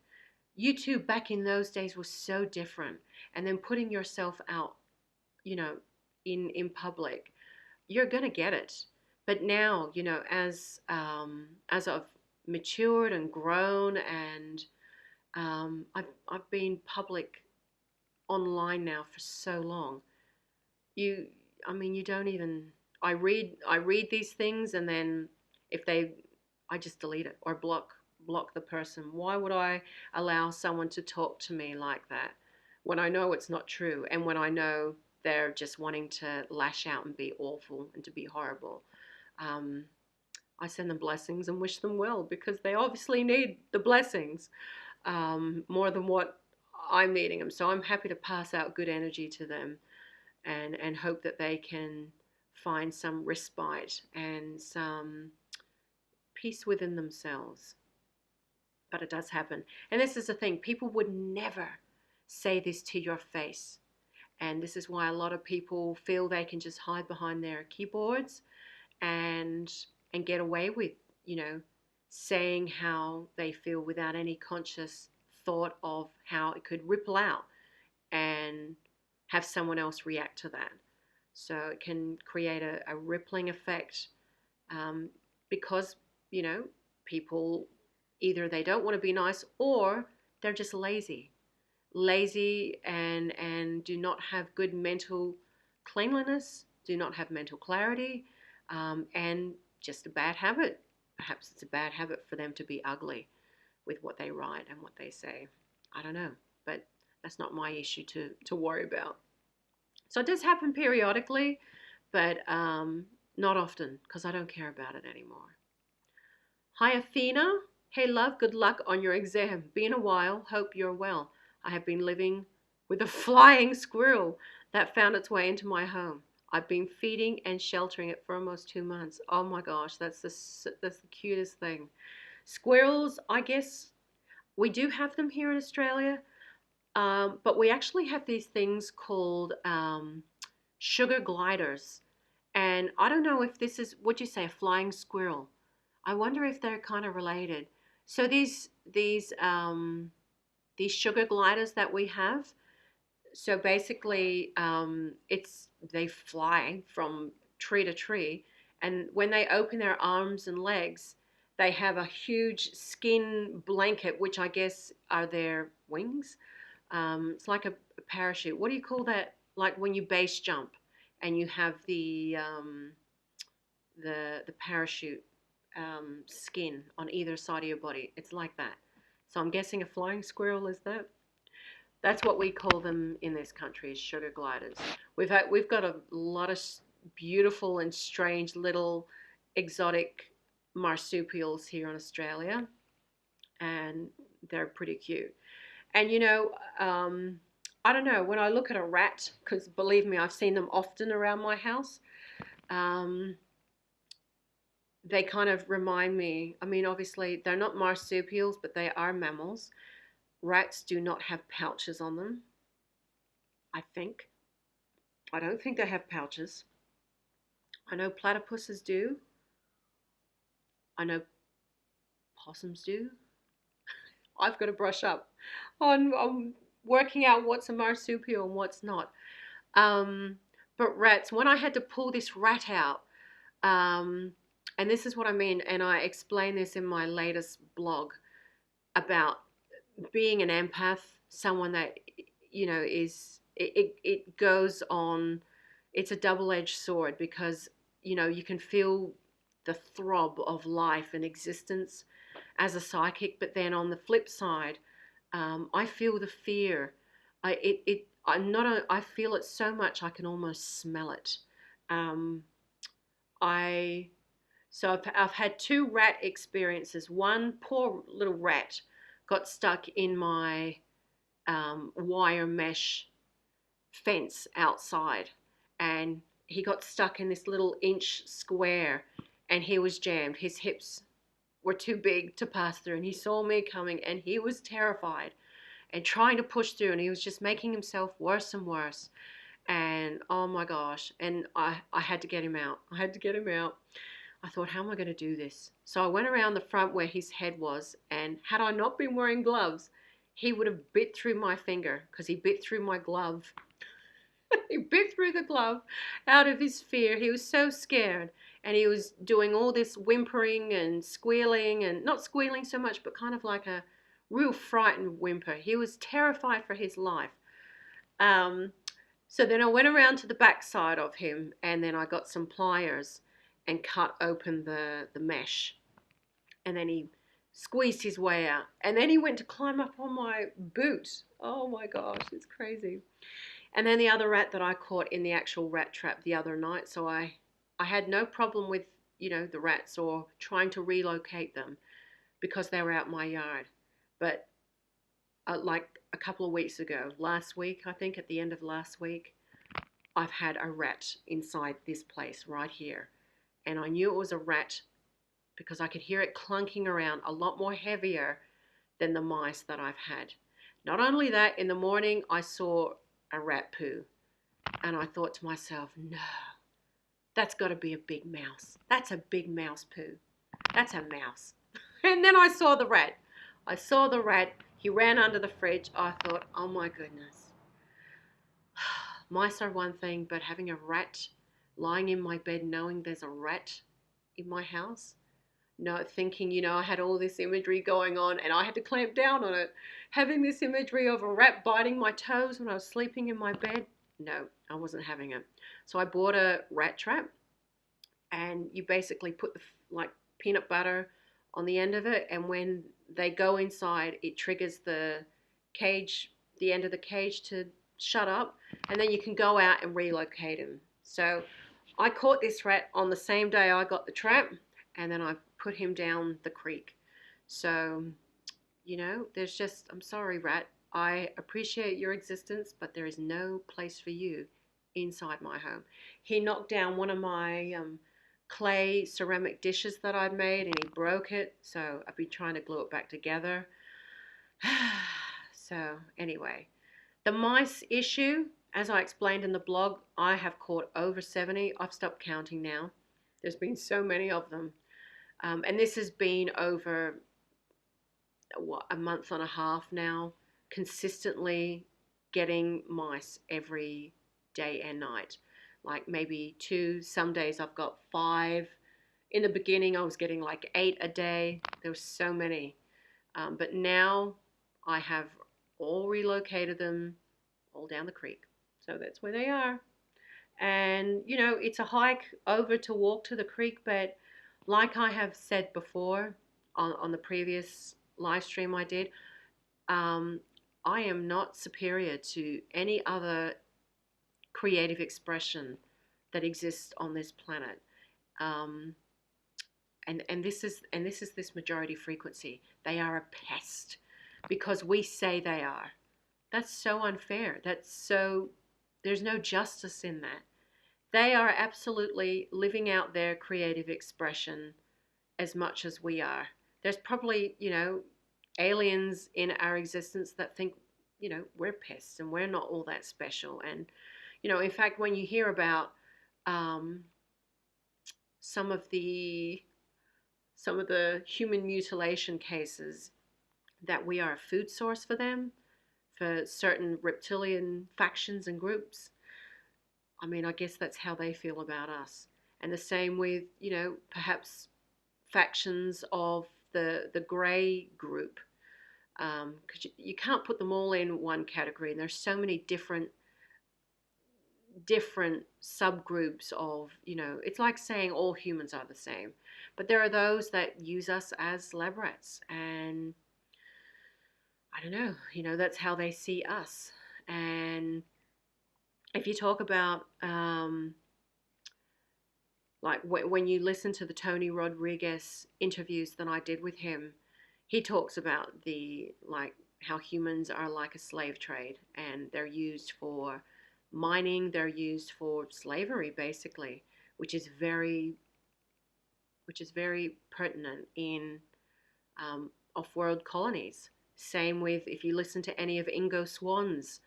YouTube back in those days was so different. And then putting yourself out, you know, in public, you're gonna get it. But now, you know, as I've matured and grown, and I've been public online now for so long. You, I mean, you don't even. I read these things, and then if they, I just delete it or block the person. Why would I allow someone to talk to me like that when I know it's not true, and when I know they're just wanting to lash out and be awful and to be horrible? Um, I send them blessings and wish them well because they obviously need the blessings more than what I'm needing them. So I'm happy to pass out good energy to them and hope that they can find some respite and some peace within themselves. But it does happen. And this is the thing, people would never say this to your face. And this is why a lot of people feel they can just hide behind their keyboards and get away with, you know, saying how they feel without any conscious thought of how it could ripple out and have someone else react to that. So it can create a rippling effect um, because, you know, people either they don't want to be nice or they're just lazy and do not have good mental cleanliness, do not have mental clarity, and just a bad habit. Perhaps it's a bad habit for them to be ugly with what they write and what they say. I don't know, but that's not my issue to worry about. So it does happen periodically, but not often because I don't care about it anymore. Hi, Athena. Hey, love, good luck on your exam. Been a while. Hope you're well. I have been living with a flying squirrel that found its way into my home. I've been feeding and sheltering it for almost 2 months. Oh my gosh, that's the cutest thing. Squirrels, I guess we do have them here in Australia, but we actually have these things called sugar gliders. And I don't know if this is, would you say, a flying squirrel? I wonder if they're kind of related. So these sugar gliders that we have, so basically, it's they fly from tree to tree, and when they open their arms and legs, they have a huge skin blanket, which I guess are their wings. It's like a parachute. What do you call that? Like when you base jump, and you have the parachute skin on either side of your body. It's like that. So I'm guessing a flying squirrel is that. That's what we call them in this country, is sugar gliders. We've got a lot of beautiful and strange little exotic marsupials here in Australia, and they're pretty cute. And I don't know, when I look at a rat, because believe me, I've seen them often around my house. Um, they kind of remind me. I mean, obviously they're not marsupials, but they are mammals. Rats do not have pouches on them, I think. I don't think they have pouches. I know platypuses do. I know possums do. I've got to brush up on working out what's a marsupial and what's not. Um, but rats, when I had to pull this rat out, um, and this is what I mean, and I explain this in my latest blog about being an empath, someone that is it goes on. It's a double-edged sword because you can feel the throb of life and existence as a psychic, but then on the flip side, I feel the fear. I'm not a, I feel it so much I can almost smell it. Um, I so I've had two rat experiences. One poor little rat got stuck in my wire mesh fence outside, and he got stuck in this little inch square, and he was jammed. His hips were too big to pass through, and he saw me coming, and he was terrified and trying to push through, and he was just making himself worse and worse. And oh my gosh, and I had to get him out. I had to get him out. I thought, how am I going to do this? So I went around the front where his head was, and had I not been wearing gloves, he would have bit through my finger, because he bit through my glove. He bit through the glove out of his fear. He was so scared, and he was doing all this whimpering and squealing, and not squealing so much, but kind of like a real frightened whimper. He was terrified for his life. Um, so then I went around to the back side of him, and then I got some pliers and cut open the mesh. And then he squeezed his way out. And then he went to climb up on my boot. Oh my gosh, it's crazy. And then the other rat that I caught in the actual rat trap the other night. So I had no problem with, the rats or trying to relocate them because they were out my yard. But like a couple of weeks ago, last week, I think at the end of last week, I've had a rat inside this place right here. And I knew it was a rat because I could hear it clunking around a lot more heavier than the mice that I've had. Not only that, in the morning I saw a rat poo, and I thought to myself, no, that's got to be a big mouse. That's a big mouse poo. That's a mouse. And then I saw the rat. I saw the rat. He ran under the fridge. I thought, oh my goodness. Mice are one thing, but having a rat lying in my bed knowing there's a rat in my house, no, thinking, I had all this imagery going on and I had to clamp down on it. Having this imagery of a rat biting my toes when I was sleeping in my bed, no, I wasn't having it. So I bought a rat trap, and you basically put the like peanut butter on the end of it, and when they go inside, it triggers the cage, the end of the cage to shut up, and then you can go out and relocate them. So I caught this rat on the same day I got the trap, and then I put him down the creek. So, there's just, I'm sorry, rat. I appreciate your existence, but there is no place for you inside my home. He knocked down one of my clay ceramic dishes that I'd made, and he broke it. So I've been trying to glue it back together. So anyway, the mice issue, as I explained in the blog, I have caught over 70. I've stopped counting now. There's been so many of them. And this has been over a month and a half now, consistently getting mice every day and night. Like maybe 2, some days I've got 5. In the beginning, I was getting like 8 a day. There were so many. But now I have all relocated them all down the creek. So that's where they are. And, you know, it's a hike over to walk to the creek, but like I have said before on the previous live stream I did, um, I am not superior to any other creative expression that exists on this planet. Um, and this is this majority frequency. They are a pest because we say they are. That's so unfair. There's no justice in that. They are absolutely living out their creative expression as much as we are. There's probably, you know, aliens in our existence that think, you know, we're pests and we're not all that special. And, you know, in fact, when you hear about um, some of the human mutilation cases, that we are a food source for them, for certain reptilian factions and groups. I mean, I guess that's how they feel about us. And the same with, you know, perhaps factions of the grey group, because you can't put them all in one category. And there's so many different subgroups of, you know, it's like saying all humans are the same. But there are those that use us as lab rats, and I don't know, you know, that's how they see us. And if you talk about, like when you listen to the Tony Rodriguez interviews that I did with him, he talks about like how humans are like a slave trade, and they're used for mining, they're used for slavery basically, which is very pertinent in off-world colonies. Same with if you listen to any of Ingo Swann's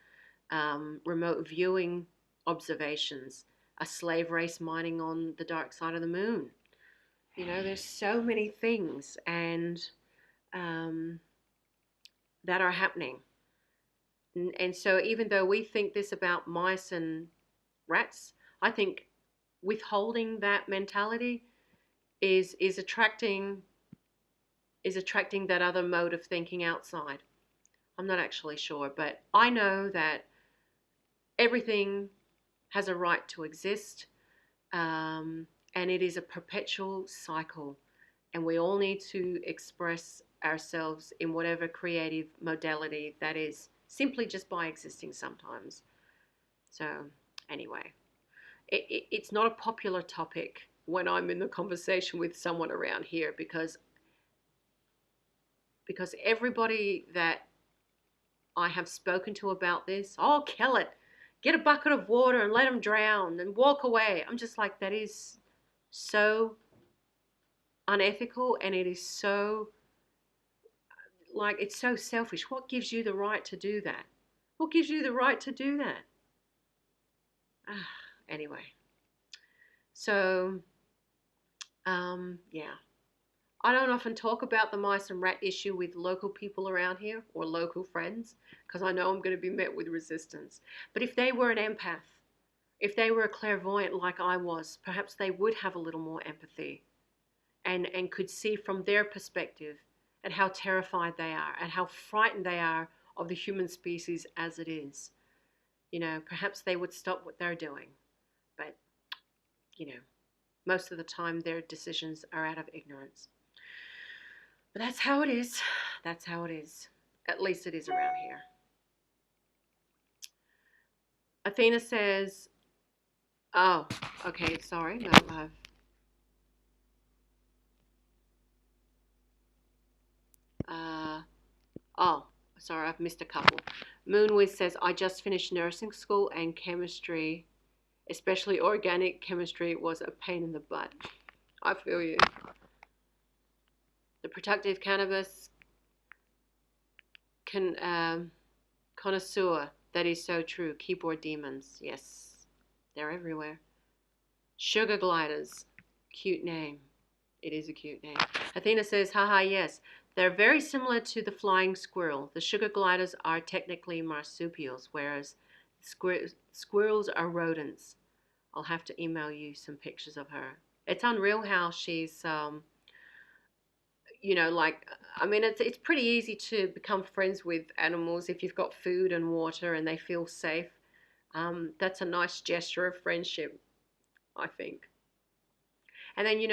remote viewing observations, a slave race mining on the dark side of the moon. You know, there's so many things and that are happening. And so even though we think this about mice and rats, I think withholding that mentality is attracting that other mode of thinking outside. I'm not actually sure, but I know that everything has a right to exist, and it is a perpetual cycle, and we all need to express ourselves in whatever creative modality that is, simply just by existing sometimes. So anyway, it's not a popular topic when I'm in the conversation with someone around here, because everybody that I have spoken to about this, oh, kill it, get a bucket of water and let them drown and walk away. I'm just like, that is so unethical, and it is so, like, it's so selfish. What gives you the right to do that? What gives you the right to do that? Anyway, so yeah, I don't often talk about the mice and rat issue with local people around here or local friends, because I know I'm going to be met with resistance. But if they were an empath, if they were a clairvoyant like I was, perhaps they would have a little more empathy and could see from their perspective at how terrified they are and how frightened they are of the human species as it is. You know, perhaps they would stop what they're doing. But, you know, most of the time their decisions are out of ignorance. But that's how it is. That's how it is. At least it is around here. Athena says, oh, okay, sorry. No, oh, sorry, I've missed a couple. Moonwiz says, I just finished nursing school and chemistry especially organic chemistry was a pain in the butt. I feel you. The productive cannabis connoisseur. That is so true. Keyboard demons. Yes, they're everywhere. Sugar gliders. Cute name. It is a cute name. Athena says, haha, yes. They're very similar to the flying squirrel. The sugar gliders are technically marsupials, whereas squirrels are rodents. I'll have to email you some pictures of her. It's unreal how she's, like, I mean, it's pretty easy to become friends with animals if you've got food and water and they feel safe. That's a nice gesture of friendship, I think. And then,